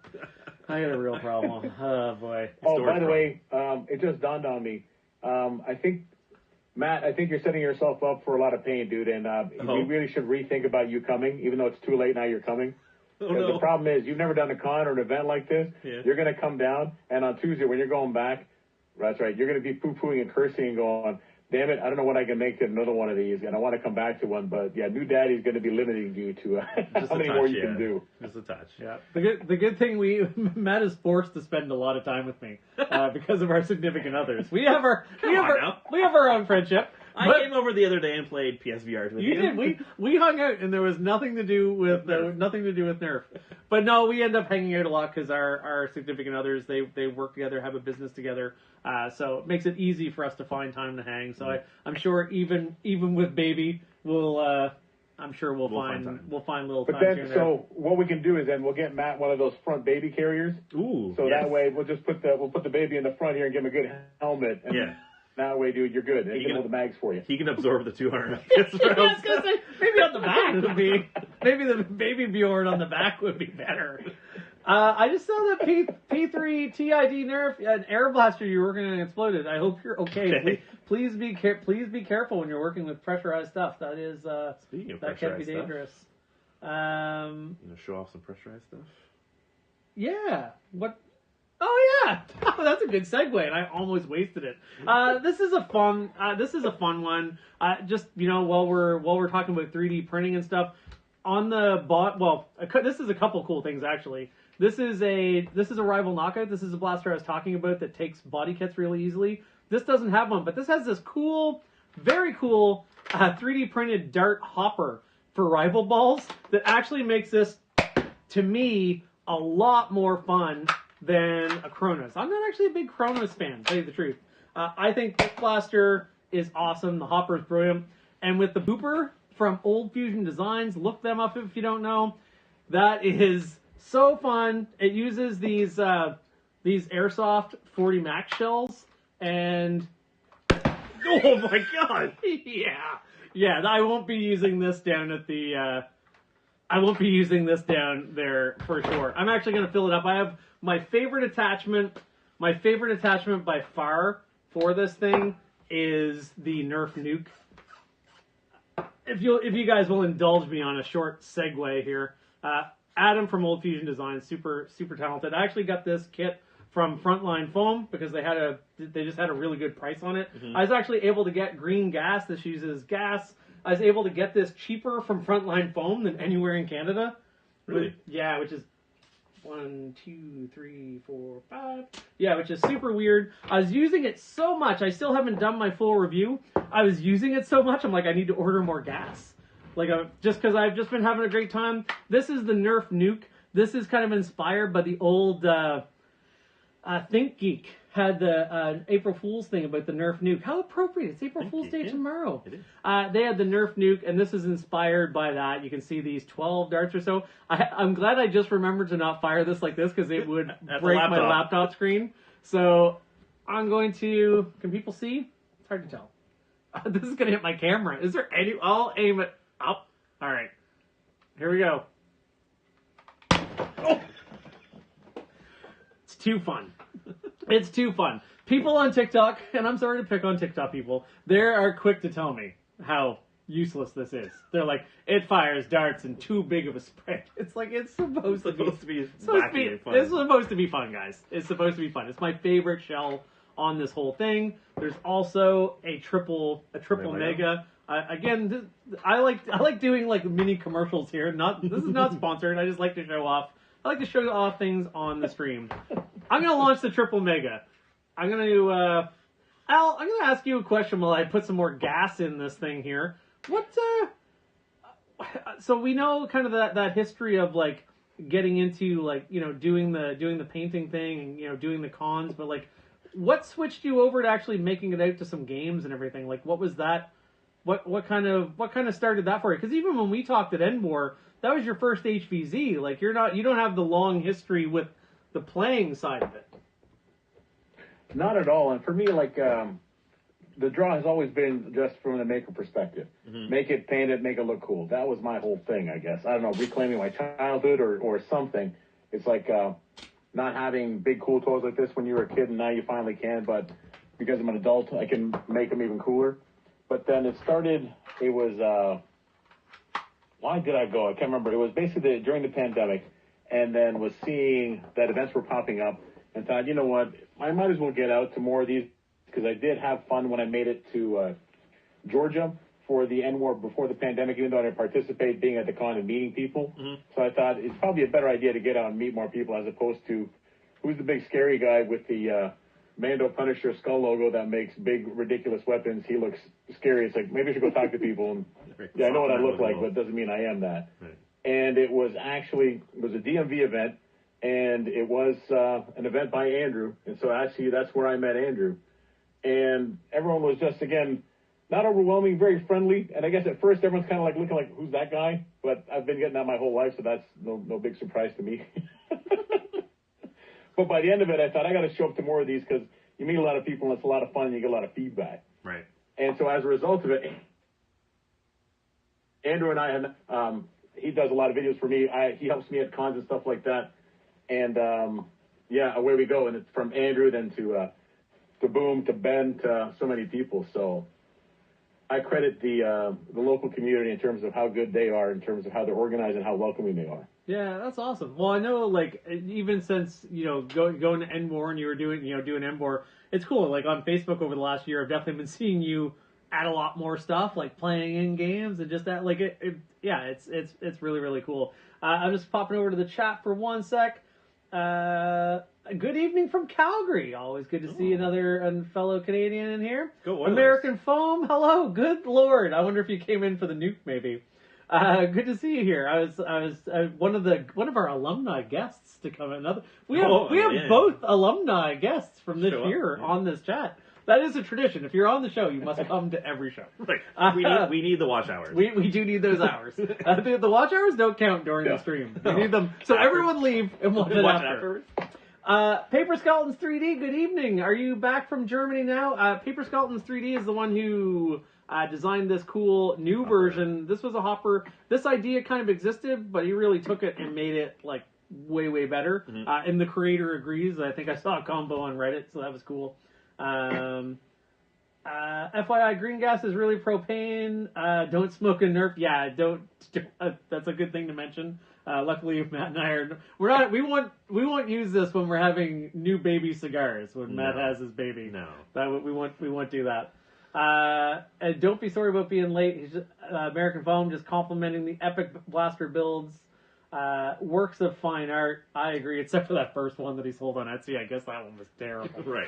Oh boy. Oh, by the way, it just dawned on me. I think Matt, you're setting yourself up for a lot of pain, dude, and we really should rethink about you coming, even though it's too late now. You're coming. The problem is you've never done a con or an event like this. Yeah. You're gonna come down, and on Tuesday when you're going back, that's right, you're gonna be poo-pooing and cursing and going, damn it, I don't know when I can make another one of these, and I want to come back to one, but new daddy's going to be limiting you to how many more you can do. Just a touch. Yeah. The good thing Matt is forced to spend a lot of time with me because of our significant others. We have our own friendship. I came over the other day and played PSVR with you. You did. We hung out, and there was nothing to do with Nerf. But no, we end up hanging out a lot because our significant others they work together, have a business together. So it makes it easy for us to find time to hang. So I'm sure even with baby, we'll find little time. But then, so what we can do is then we'll get Matt one of those front baby carriers. Ooh. So that way we'll just put the baby in the front here and give him a good helmet. And that way, dude, you're good. He can hold the mags for you. He can absorb the 200. I was gonna say maybe on the back would be maybe the baby Bjorn on the back would be better. I just saw that P3 TID Nerf an air blaster you were working on exploded. I hope you're okay. Please be careful when you're working with pressurized stuff. That is Speaking of that can be dangerous. Show off some pressurized stuff. Yeah. What? Oh yeah. Oh, that's a good segue, and I almost wasted it. This is a fun one. Just while we're talking about 3D printing and stuff. On the this is a couple cool things actually. This is a rival knockout. This is a blaster I was talking about that takes body kits really easily. This doesn't have one, but this has this cool, very cool 3D printed dart hopper for rival balls that actually makes this, to me, a lot more fun than a Kronos. I'm not actually a big Kronos fan, to tell you the truth. I think this blaster is awesome. The hopper is brilliant. And with the booper from Old Fusion Designs, look them up if you don't know. That is so fun. It uses these airsoft 40 Max shells, and Oh my god! Yeah. I won't be using this down at the. I won't be using this down there for sure. I'm actually going to fill it up. I have my favorite attachment. My favorite attachment by far for this thing is the Nerf nuke. If you guys will indulge me on a short segue here, Adam from Old Fusion Design, super talented. I actually got this kit from Frontline Foam because they just had a really good price on it. Mm-hmm. I was actually able to get green gas. This uses gas. I was able to get this cheaper from Frontline Foam than anywhere in Canada. Really? Yeah, which is 1, 2, 3, 4, 5. Yeah, which is super weird. I was using it so much. I still haven't done my full review. I was using it so much. I'm like, I need to order more gas. Like, just because I've just been having a great time. This is the Nerf nuke. This is kind of inspired by the old Think Geek had the April Fool's thing about the Nerf nuke. How appropriate. It's April Fool's Day tomorrow. It is. They had the Nerf nuke, and this is inspired by that. You can see these 12 darts or so. I'm glad I just remembered to not fire this like this, because it would break my laptop screen. So I'm going to... Can people see? It's hard to tell. This is going to hit my camera. Is there any... I'll aim it up. All right. Here we go. Oh! It's too fun. It's too fun. People on TikTok, and I'm sorry to pick on TikTok people, they are quick to tell me how useless this is. They're like, it fires darts in too big of a spread. It's like, it's supposed to be wacky and fun. It's supposed to be fun, guys. It's supposed to be fun. It's my favorite shell on this whole thing. There's also a triple mega. Again, I like doing like mini commercials here. This is not sponsored. I just like to show off. I like to show off things on the stream. I'm going to launch the triple mega. I'm going to, Al, I'm going to ask you a question while I put some more gas in this thing here. So we know kind of that history of like getting into like, you know, doing the painting thing and, you know, doing the cons, but like what switched you over to actually making it out to some games and everything? Like what was that? What kind of started that for you? Because even when we talked at NWAR, that was your first HVZ. Like you don't have the long history with the playing side of it. Not at all. And for me, like the draw has always been just from the maker perspective. Mm-hmm. Make it, paint it, make it look cool. That was my whole thing, I guess. I don't know, reclaiming my childhood or something. It's like not having big cool toys like this when you were a kid, and now you finally can. But because I'm an adult, I can make them even cooler. But then it started. It was. Why did I go? I can't remember. It was basically during the pandemic, and then was seeing that events were popping up, and thought, you know what, I might as well get out to more of these, because I did have fun when I made it to Georgia for the NWAR before the pandemic, even though I didn't participate, being at the con and meeting people. Mm-hmm. So I thought it's probably a better idea to get out and meet more people, as opposed to who's the big scary guy with the Mando Punisher skull logo that makes big, ridiculous weapons. He looks scary. It's like, maybe I should go talk to people. And, yeah, I know what I look like, but it doesn't mean I am that. Right. And it was a DMV event, and it was an event by Andrew. And so actually that's where I met Andrew. And everyone was just, again, not overwhelming, very friendly. And I guess at first everyone's kind of like looking like, who's that guy? But I've been getting that my whole life, so that's no big surprise to me. But by the end of it, I thought, I got to show up to more of these, because you meet a lot of people and it's a lot of fun and you get a lot of feedback. Right. And so as a result of it, Andrew and I had, he does a lot of videos for me. He helps me at cons and stuff like that. And yeah, away we go. And it's from Andrew then to Boom, to Ben, to so many people. So I credit the local community in terms of how good they are, in terms of how they're organized and how welcoming they are. Yeah, that's awesome. Well, I know, like, even since, you know, going to NWAR and you were doing NWAR, it's cool. Like, on Facebook over the last year, I've definitely been seeing you add a lot more stuff, like playing in games and just that. Like, it's really, really cool. I'm just popping over to the chat for one sec. Good evening from Calgary. Always good to see another fellow Canadian in here. Go Oilers. American Foam, hello. Good Lord. I wonder if you came in for the nuke, maybe. Good to see you here. I was one of our alumni guests to come in. We have both alumni guests from this year on this chat. That is a tradition. If you're on the show, you must come to every show. Right. We need the watch hours. We do need those hours. The watch hours don't count during the stream. We need them. So everyone leave and watch it after. Paper Skeletons 3D, good evening. Are you back from Germany now? Paper Skeletons 3D is the one who designed this cool new version. This was a hopper. This idea kind of existed, but he really took it and made it like way, way better. Mm-hmm. And the creator agrees. I think I saw a combo on Reddit, so that was cool. FYI, green gas is really propane. Don't smoke a Nerf. Yeah, don't. That's a good thing to mention. Luckily, Matt and I are. We're not. We won't use this when we're having new baby cigars. When Matt has his baby. No. We won't do that. And don't be sorry about being late. He's just, American Foam just complimenting the epic blaster builds. Works of fine art. I agree, except for that first one that he sold on Etsy. I guess that one was terrible. Right.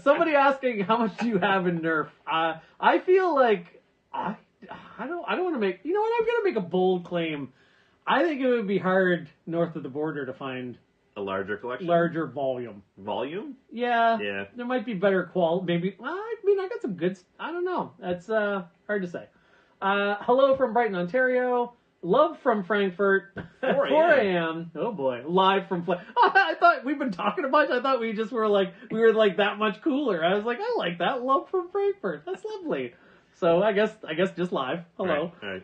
Somebody asking how much do you have in Nerf? I feel like I don't want to make. You know what? I'm gonna make a bold claim. I think it would be hard north of the border to find A larger collection? larger volume. Volume? Yeah. Yeah. There might be better quality. Maybe. Well, I mean, I got some good. I don't know. That's hard to say. Hello from Brighton, Ontario. Love from Frankfurt. 4 a.m. Oh boy, live from. I thought we've been talking a bunch. I thought we just were like that much cooler. I was like, I like that. Love from Frankfurt. That's lovely. So I guess just live. Hello. All right.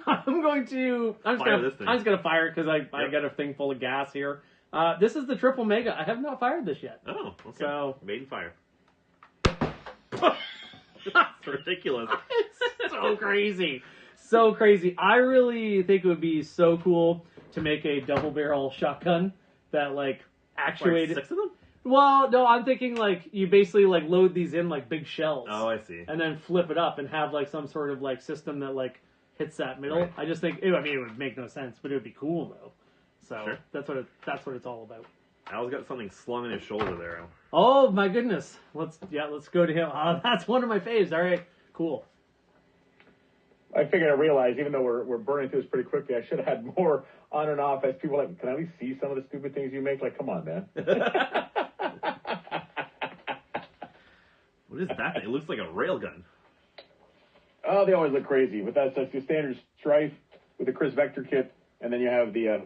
I'm going to. I'm just gonna fire it because I got a thing full of gas here. This is the triple mega. I have not fired this yet. Oh, okay. So made in fire. It's ridiculous. It's so crazy. So crazy. I really think it would be so cool to make a double barrel shotgun that like actuated. Like 6 of them? Well, no, I'm thinking like you basically like load these in like big shells. Oh, I see. And then flip it up and have like some sort of like system that like hits that middle. Right. I just think it would make no sense, but it would be cool though. So Sure. that's what it's all about. Al's got something slung in his shoulder there, Al. Oh my goodness. Let's go to him. That's one of my faves. All right, cool. I figured I realized, even though we're burning through this pretty quickly, I should have had more on and off as people like, can I at least see some of the stupid things you make? Like, come on, man. What is that thing? It looks like a railgun. Oh, they always look crazy. But that's your standard Strife with the Chris Vector kit, and then you have the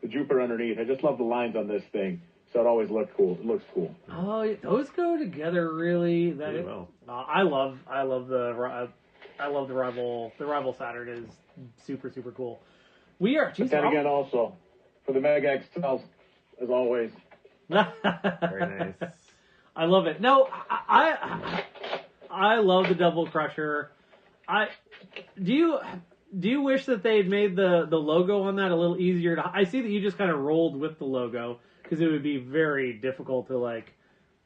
Jupiter underneath. I just love the lines on this thing, so it always looked cool. It looks cool. Oh, those go together really. Really well. I love the rival. The rival Saturn is super cool. We are. But then again, also for the Mega XLs, as always. Very nice. I love it. No, I love the Double Crusher. Do you wish that they'd made the logo on that a little easier to? I see that you just kind of rolled with the logo because it would be very difficult to like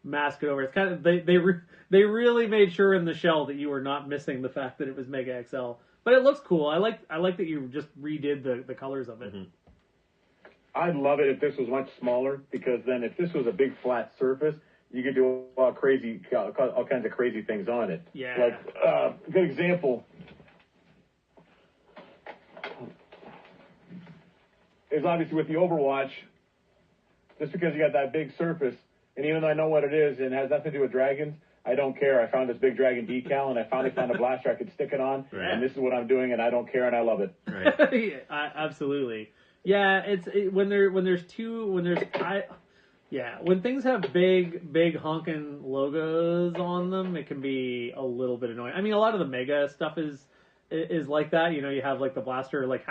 mask it over. It's kind of they really made sure in the shell that you were not missing the fact that it was Mega XL. But it looks cool. I like that you just redid the colors of it. Mm-hmm. I'd love it if this was much smaller, because then if this was a big flat surface, you could do all kinds of crazy things on it. Yeah. Like a good example is obviously with the Overwatch. Just because you got that big surface, and even though I know what it is and it has nothing to do with dragons, I don't care. I found this big dragon decal, and I finally found a blaster I could stick it on, Right. and this is what I'm doing, and I don't care, and I love it. Right. Yeah, absolutely. Yeah, when things have big honking logos on them, it can be a little bit annoying. I mean, a lot of the Mega stuff is like that. You know, you have like the blaster, like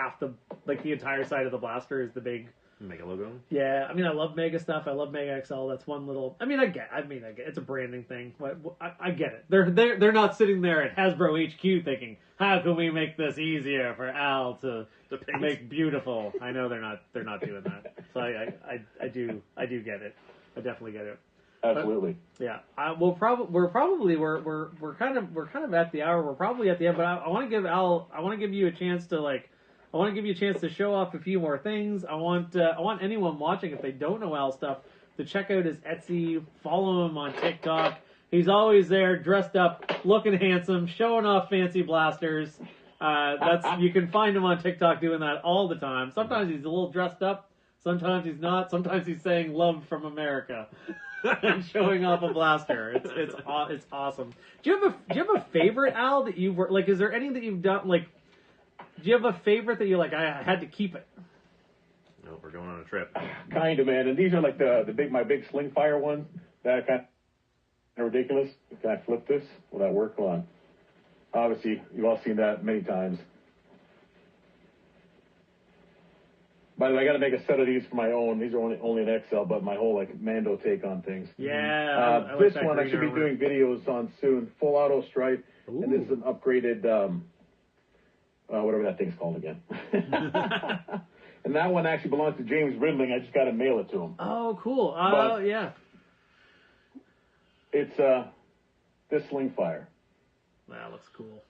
the entire side of the blaster is the big Mega logo. Yeah, I mean, I love Mega stuff. I love Mega XL. That's one little. I get. It's a branding thing. I get it. They're not sitting there at Hasbro HQ thinking, how can we make this easier for Al to make beautiful? I know they're not doing that. So I do get it. I definitely get it. Absolutely. But, yeah. We're kind of at the hour. We're probably at the end. But I want to give you a chance to show off a few more things. I want anyone watching, if they don't know Al's stuff, to check out his Etsy, follow him on TikTok. He's always there, dressed up, looking handsome, showing off fancy blasters. You can find him on TikTok doing that all the time. Sometimes he's a little dressed up, sometimes he's not. Sometimes he's saying "Love from America" and showing off a blaster. It's awesome. Do you have a favorite, Al, that you've worked? Like, is there any that you've done like? Do you have a favorite that you're like, I had to keep it? No, we're going on a trip. Kind of, man. And these are like my big sling fire ones that kind of ridiculous. Can I flip this? Will that work? Hold on. Obviously, you've all seen that many times. By the way, I got to make a set of these for my own. These are only an XL, but my whole like Mando take on things. Yeah. I this like one I should be doing videos on soon. Full auto stripe, and this is an upgraded, whatever that thing's called again. And that one actually belongs to James Ridling. I just got to mail it to him. Oh, cool. Yeah. It's this sling fire. That looks cool.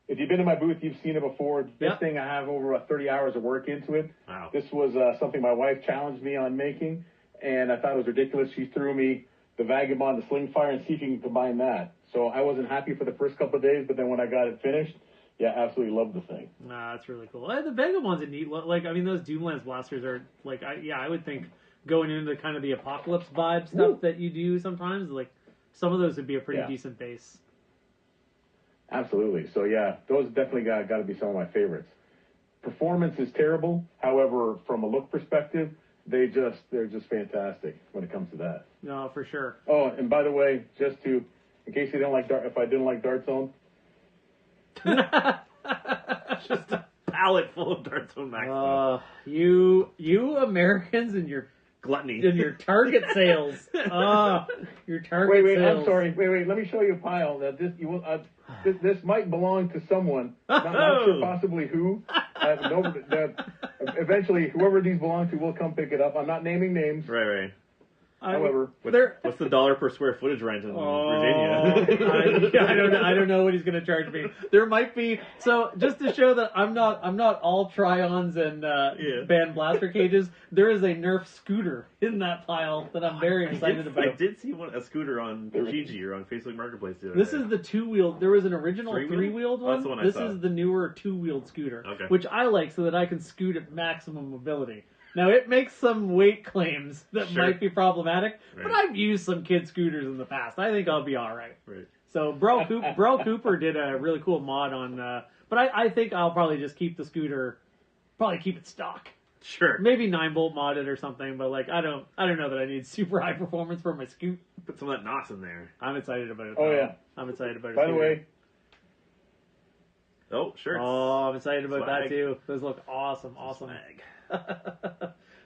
If you've been to my booth, you've seen it before. This Yep. thing, I have over 30 hours of work into it. Wow. This was something my wife challenged me on making, and I thought it was ridiculous. She threw me the Vagabond, the sling fire, and see if you can combine that. So I wasn't happy for the first couple of days, but then when I got it finished, yeah, absolutely loved the thing. Nah, that's really cool. The Vagabond's a neat look. Like, I mean, those Doomlands blasters are, like, I would think going into kind of the Apocalypse vibe stuff that you do sometimes, like, some of those would be a pretty decent base. Absolutely. So yeah, those definitely got to be some of my favorites. Performance is terrible. However, from a look perspective, they're just fantastic when it comes to that. No, for sure. Oh, and by the way, in case you don't like if I didn't like Dart Zone. Just a pallet full of Dart Zone Max. You Americans and your Gluttony. and your Target sales. Your Target Wait, sales. I'm sorry. Wait, let me show you a pile that this might belong to someone. Not sure possibly who. Eventually, whoever these belong to will come pick it up. I'm not naming names. Right. However, What's the dollar per square footage rent in Virginia? I don't know what he's going to charge me. There might be, so just to show that I'm not all Try-Ons and band blaster cages. There is a Nerf scooter in that pile that I'm very excited about. I did see a scooter on Gigi or on Facebook Marketplace the other This day. is the two-wheeled. There was an original Three-wheel? three-wheeled Oh, one. that's the one I This saw. is the newer two-wheeled scooter, Okay. which I like so that I can scoot at maximum mobility. Now, it makes some weight claims that might be problematic, but I've used some kid scooters in the past. I think I'll be all right. Right. So, Bro Cooper did a really cool mod on, but I think I'll probably just keep the scooter, probably keep it stock. Sure. Maybe 9-volt mod it or something, but like I don't know that I need super high performance for my scoot. Put some of that NOS in there. I'm excited about it. Oh, though. yeah. I'm excited about it. by the way, Oh, sure. Oh, I'm excited about that Swag. too. Those look awesome. Swag.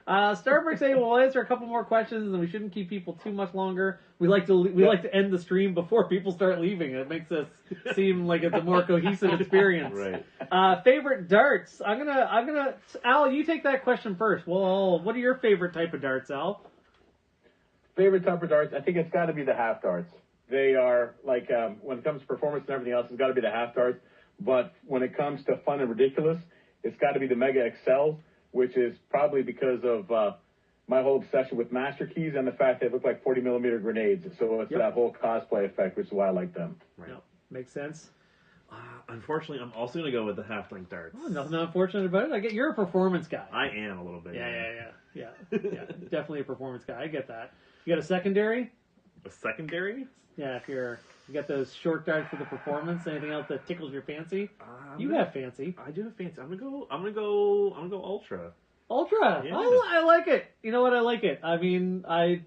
Starbrick say we'll answer a couple more questions, and we shouldn't keep people too much longer. We like to end the stream before people start leaving. It makes us seem like it's a more cohesive experience. Right. Favorite darts? I'm gonna. Al, you take that question first. Well, what are your favorite type of darts, Al? favorite type of darts, I think it's got to be the half darts. They are like when it comes to performance and everything else, it's got to be the half darts. But when it comes to fun and ridiculous, it's got to be the Mega XL, which is probably because of my whole obsession with master keys and the fact they look like 40 millimeter grenades. So it's that whole cosplay effect, which is why I like them. Right. Yep. Makes sense. Unfortunately, I'm also going to go with the half-length darts. Oh, nothing unfortunate about it. You're a performance guy. I am a little bit. Yeah. Definitely a performance guy. I get that. You got a secondary? A secondary? Yeah, if you got those short darts for the performance. Anything else that tickles your fancy? You have fancy. I do have fancy. I'm gonna go ultra. Ultra. Yeah. I like it. You know what? I like it. I mean, I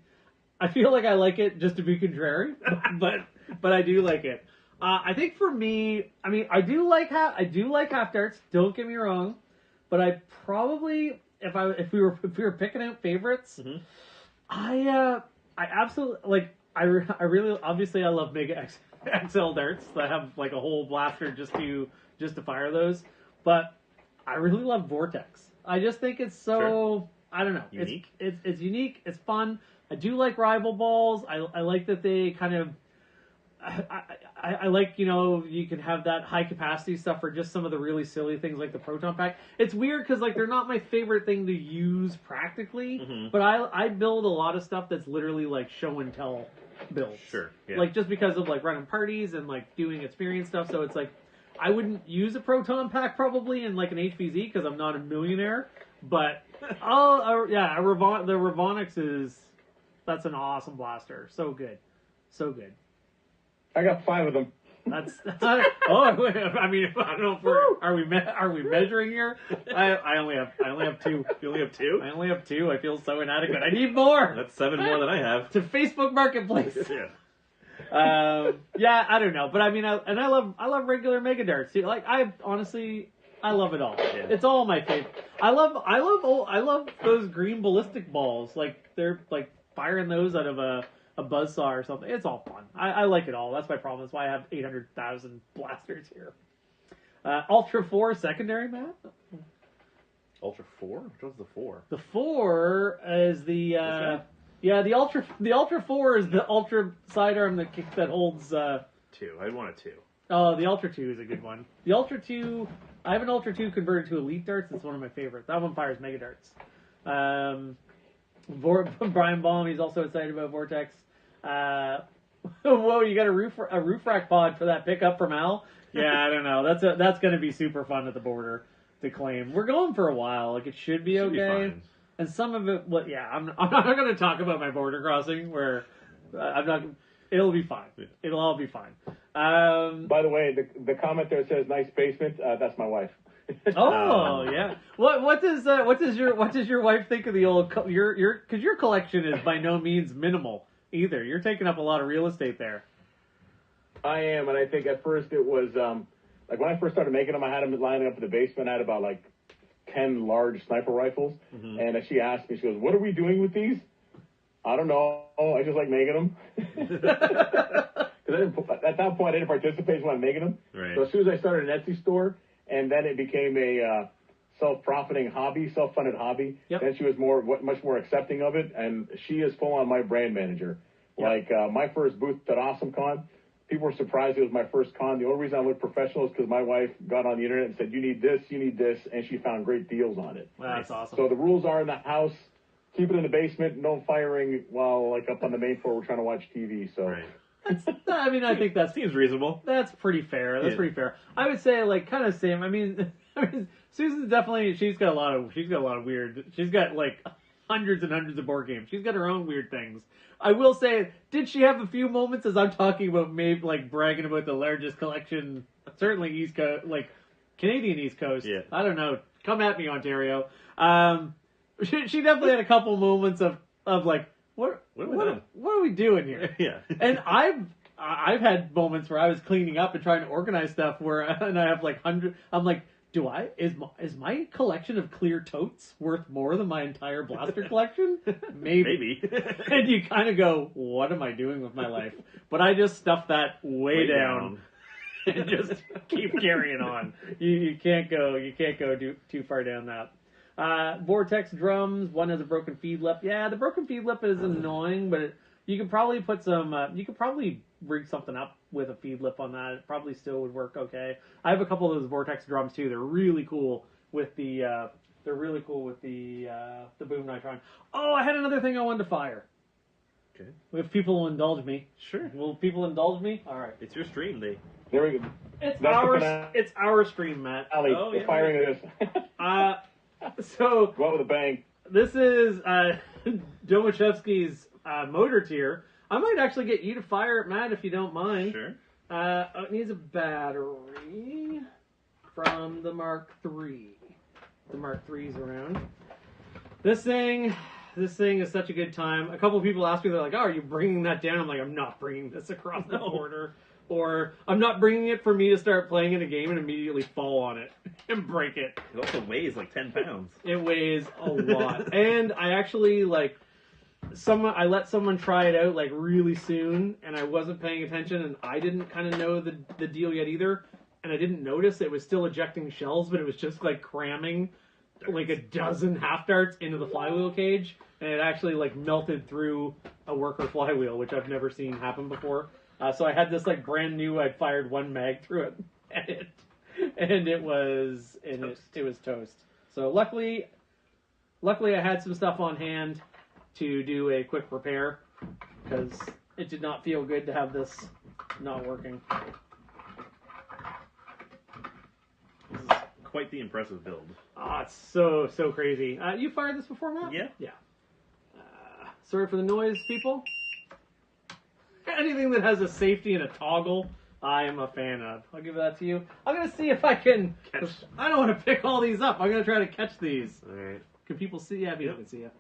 feel like I like it just to be contrary, but I do like it. I think for me, I mean, I do like half darts. Don't get me wrong, but I probably if we were picking out favorites, I absolutely like. I really obviously I love Mega XL darts that have like a whole blaster just to fire those, but I really love Vortex. I just think it's so I don't know. Unique. It's unique. It's fun. I do like rival balls. I like that they kind of. I like, you can have that high capacity stuff for just some of the really silly things like the proton pack. It's weird because like they're not my favorite thing to use practically, but I build a lot of stuff that's literally like show and tell builds. Sure. Yeah. Like just because of like running parties and like doing experience stuff. So it's like I wouldn't use a proton pack probably in like an HVZ because I'm not a millionaire. But the Ravonix that's an awesome blaster. So good. So good. I got 5 of them. That's wait, I mean, I don't know if are we measuring here? I only have two. You only have 2? I only have 2. I feel so inadequate. I need more. That's 7 more than I have. To Facebook Marketplace. Yeah. Yeah, I don't know, but I mean, I love regular Mega Darts. See, like I love it all. Yeah. It's all my favorite. I love those green ballistic balls. Like they're like firing those out of a buzzsaw or something. It's all fun. I like it all. That's my problem. That's why I have 800,000 blasters here. Ultra 4 secondary, Matt? Ultra 4? Which one's the 4? The 4 is the the Ultra 4 is the Ultra sidearm that holds 2. I want a 2. Oh, the Ultra 2 is a good one. The Ultra 2, I have an Ultra 2 converted to Elite Darts. It's one of my favorites. That one fires Mega Darts. Brian Baum, he's also excited about Vortex. Whoa, you got a roof rack pod for that pickup from Al? Yeah, I don't know. That's going to be super fun at the border to claim. We're going for a while. Like, it should be okay. Be fine. And some of it, I'm not going to talk about my border crossing where I'm not. It'll be fine. It'll all be fine. By the way, the comment there says nice basement. That's my wife. Oh yeah. What does your wife think of the old because your collection is by no means minimal either. You're taking up a lot of real estate there. I am, and I think at first it was like when I first started making them, I had them lining up in the basement. I had about like 10 large sniper rifles, and she asked me, she goes, "What are we doing with these?" I don't know. I just like making them. Because at that point I didn't participate when I'm making them. Right. So as soon as I started an Etsy store, and then it became a self-profiting hobby, self-funded hobby. Yep. Then she was much more accepting of it, and she is full on my brand manager. Yep. Like my first booth at AwesomeCon, people were surprised it was my first con. The only reason I looked professional is because my wife got on the internet and said, you need this, and she found great deals on it. Well, that's awesome. So the rules are in the house, keep it in the basement, no firing while like up on the main floor we're trying to watch TV. So. Right. I think that Seems reasonable. That's pretty fair. That's pretty fair. I would say like kind of same. I mean, Susan's definitely she's got a lot of weird. She's got like hundreds and hundreds of board games. She's got her own weird things. I will say, did she have a few moments as I'm talking about maybe like bragging about the largest collection? Certainly East Coast, like Canadian East Coast. Yeah. I don't know. Come at me, Ontario. She definitely had a couple moments of like. What are we doing here? Yeah. And I've had moments where I was cleaning up and trying to organize stuff and I have like I'm like, is my collection of clear totes worth more than my entire blaster collection? Maybe. And you kind of go, what am I doing with my life? But I just stuff that way down and just keep carrying on. You can't go too far down that. Vortex drums. One has a broken feed lip. Yeah, the broken feed lip is annoying, but you could probably put some. You could probably rig something up with a feed lip on that. It probably still would work okay. I have a couple of those Vortex drums too. They're really cool with the. They're really cool with the boom nitron. Oh, I had another thing I wanted to fire. Okay. If people will indulge me. Sure. Will people indulge me? All right. It's your stream. There we go. It's our stream, Matt. Ali, Oh, the firing of this. So Go out with a bang. this is Domachevsky's motor tier. I might actually get you to fire it, Matt, if you don't mind. Sure. It needs a battery from the Mark III. The Mark III's around. This thing is such a good time. A couple of people ask me, they're like, "Oh, are you bringing that down?" I'm like, "I'm not bringing this across the border." Or I'm not bringing it for me to start playing in a game and immediately fall on it and break it. It also weighs like 10 pounds. It weighs a lot. And I actually, I let someone try it out, really soon, and I wasn't paying attention, and I didn't kind of know the deal yet either. And I didn't notice it was still ejecting shells, but it was just, cramming, a dozen half darts into the flywheel cage, and it actually, melted through a worker flywheel, which I've never seen happen before. So I had this brand new. I'd fired one mag through it, and it was toast. So luckily I had some stuff on hand to do a quick repair because it did not feel good to have this not working. This is quite the impressive build. It's so crazy. You fired this before, Matt? Yeah. Sorry for the noise, people. Anything that has a safety and a toggle I am a fan of. I'll give that to you. I'm going to see if I can... I don't want to pick all these up. I'm going to try to catch these. All right. Can people see? Yeah, people can see it.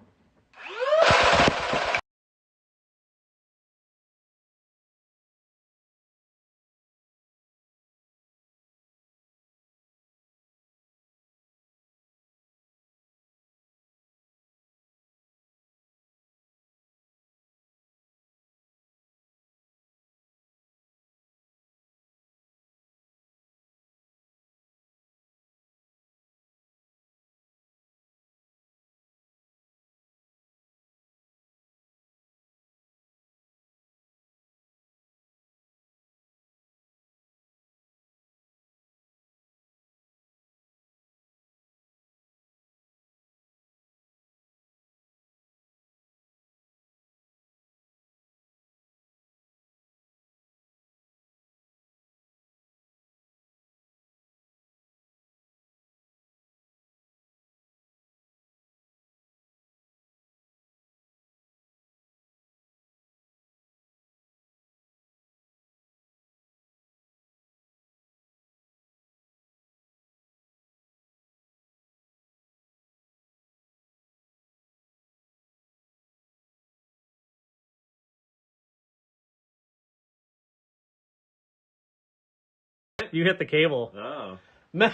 You hit the cable. Oh. Matt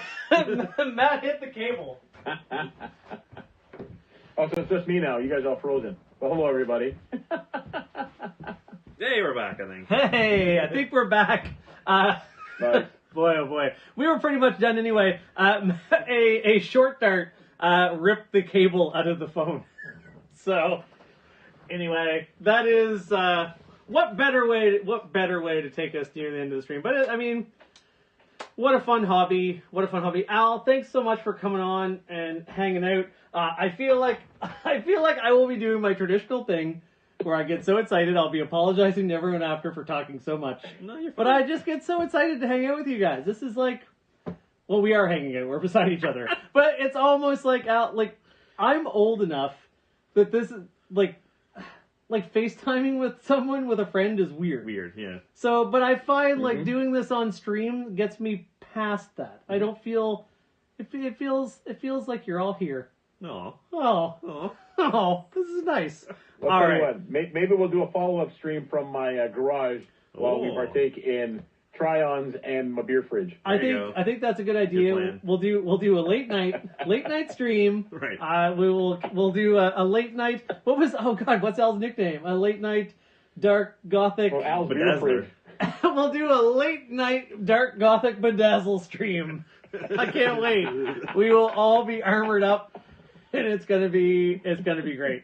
hit the cable. Oh, so it's just me now. You guys all frozen. Well, hello, everybody. Hey, we're back, I think. Hey, I think we're back. Nice. Boy, oh boy. We were pretty much done anyway. A short dart ripped the cable out of the phone. So, anyway, that is... what better way to take us near the end of the stream? But, I mean... What a fun hobby. What a fun hobby. Al, thanks so much for coming on and hanging out. I feel like I will be doing my traditional thing where I get so excited I'll be apologizing to everyone after for talking so much. No, you're fine. But I just get so excited to hang out with you guys. This is like, well, we are hanging out. We're beside each other. But it's almost like Al, like I'm old enough that this is like FaceTiming with someone, with a friend, is weird. Weird, yeah. So, but I find like doing this on stream gets me past that. I don't feel. It feels like you're all here. No. Oh, this is nice. Well, all tell you right. what, maybe we'll do a follow-up stream from my garage while we partake in try-ons and my beer fridge. I think that's a good idea. Good plan. We'll do a late night stream. Right. We'll do a late night. What's Al's nickname? A late night dark gothic. Oh, Al's beer Bedazzler. fridge. We'll do a late night dark gothic bedazzle stream. I can't wait. We will all be armored up, and it's gonna be great.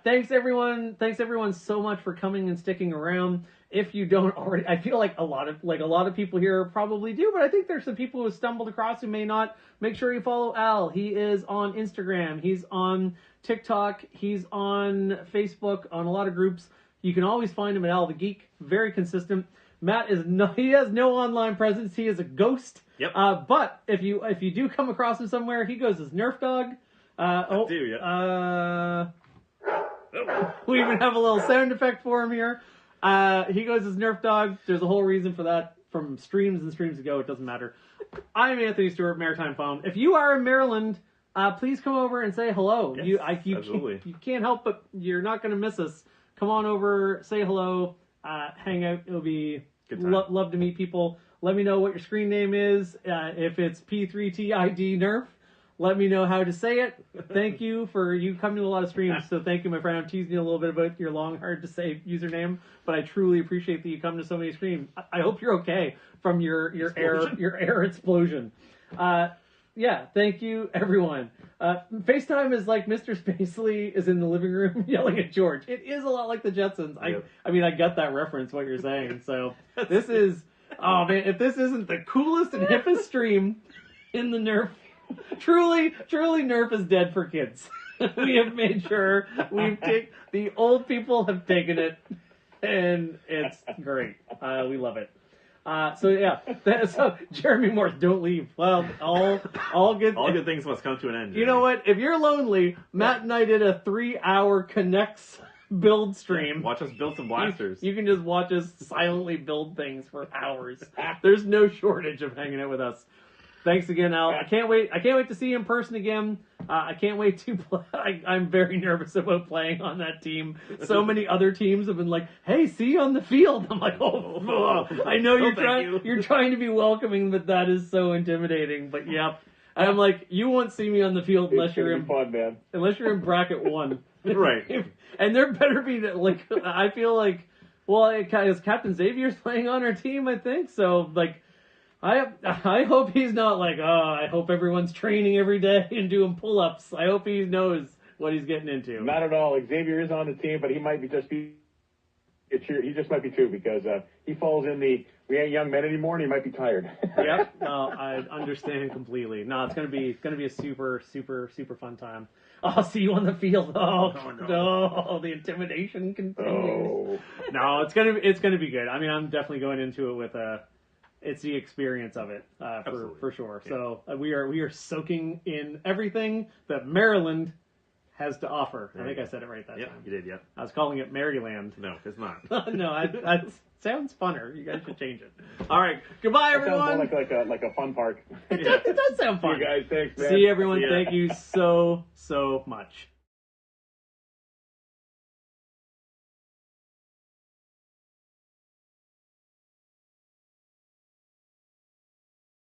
Thanks everyone so much for coming and sticking around. If you don't already, I feel like a lot of people here probably do, but I think there's some people who stumbled across who may not. Make sure you follow Al. He is on Instagram. He's on TikTok. He's on Facebook. On a lot of groups. You can always find him at Al the Geek. Very consistent. Matt he has no online presence. He is a ghost. Yep. But if you do come across him somewhere, he goes as Nerf Dog. I do, yeah. We even have a little sound effect for him here. He goes as Nerf Dog. There's a whole reason for that from streams and streams ago. It doesn't matter. I'm Anthony Stewart, Maritime Foam. If you are in Maryland, please come over and say hello. Yes, You can't help but you're not going to miss us. Come on over, say hello, hang out. It'll be good time. Love to meet people. Let me know what your screen name is. If it's P3TID Nerf, let me know how to say it. Thank you for you coming to a lot of streams. So thank you, my friend. I'm teasing you a little bit about your long, hard to say username, but I truly appreciate that you come to so many streams. I hope you're okay from your air explosion. Yeah, thank you, everyone. FaceTime is like Mr. Spacely is in the living room yelling at George. It is a lot like the Jetsons. Yep. I mean, I get that reference, what you're saying. So this is, oh man, if this isn't the coolest and hippest stream in the Nerf, truly Nerf is dead for kids. We have made sure the old people have taken it, and it's great. We love it. So yeah, so Jeremy Morse, don't leave. Well, all good Things must come to an end. You know what? If you're lonely, Matt and I did a 3-hour connects build stream. Watch us build some blasters. You can just watch us silently build things for hours. There's no shortage of hanging out with us. Thanks again, Al. I can't wait to see you in person again. I can't wait to play. I'm very nervous about playing on that team. So many other teams have been like, "Hey, see you on the field." I'm like, "Oh, I know you're trying to be welcoming, but that is so intimidating." But yep, I'm like, you won't see me on the field unless you're in fun, man. Unless you're in bracket 1, Right? And there better be like, I feel like, well, Captain Xavier's playing on our team, I think so. Like, I hope he's not like, I hope everyone's training every day and doing pull-ups. I hope he knows what he's getting into. Not at all. Xavier is on the team, but he might be he just might be too, because he falls in the we ain't young men anymore, and he might be tired. Yep, I understand completely. No, it's gonna be a super fun time. I'll see you on the field. Oh no, the intimidation continues. Oh. No, it's gonna be good. I mean, I'm definitely going into it with it's the experience of it for sure. Yeah. So we are soaking in everything that Maryland has to offer. I think I said it right that time. You did, yeah. I was calling it Maryland. No, it's not. No, that sounds funner. You guys should change it. All right, goodbye, everyone. Sounds more like a fun park. It does sound fun. You guys, thanks, man. See you, everyone. Thank you so much.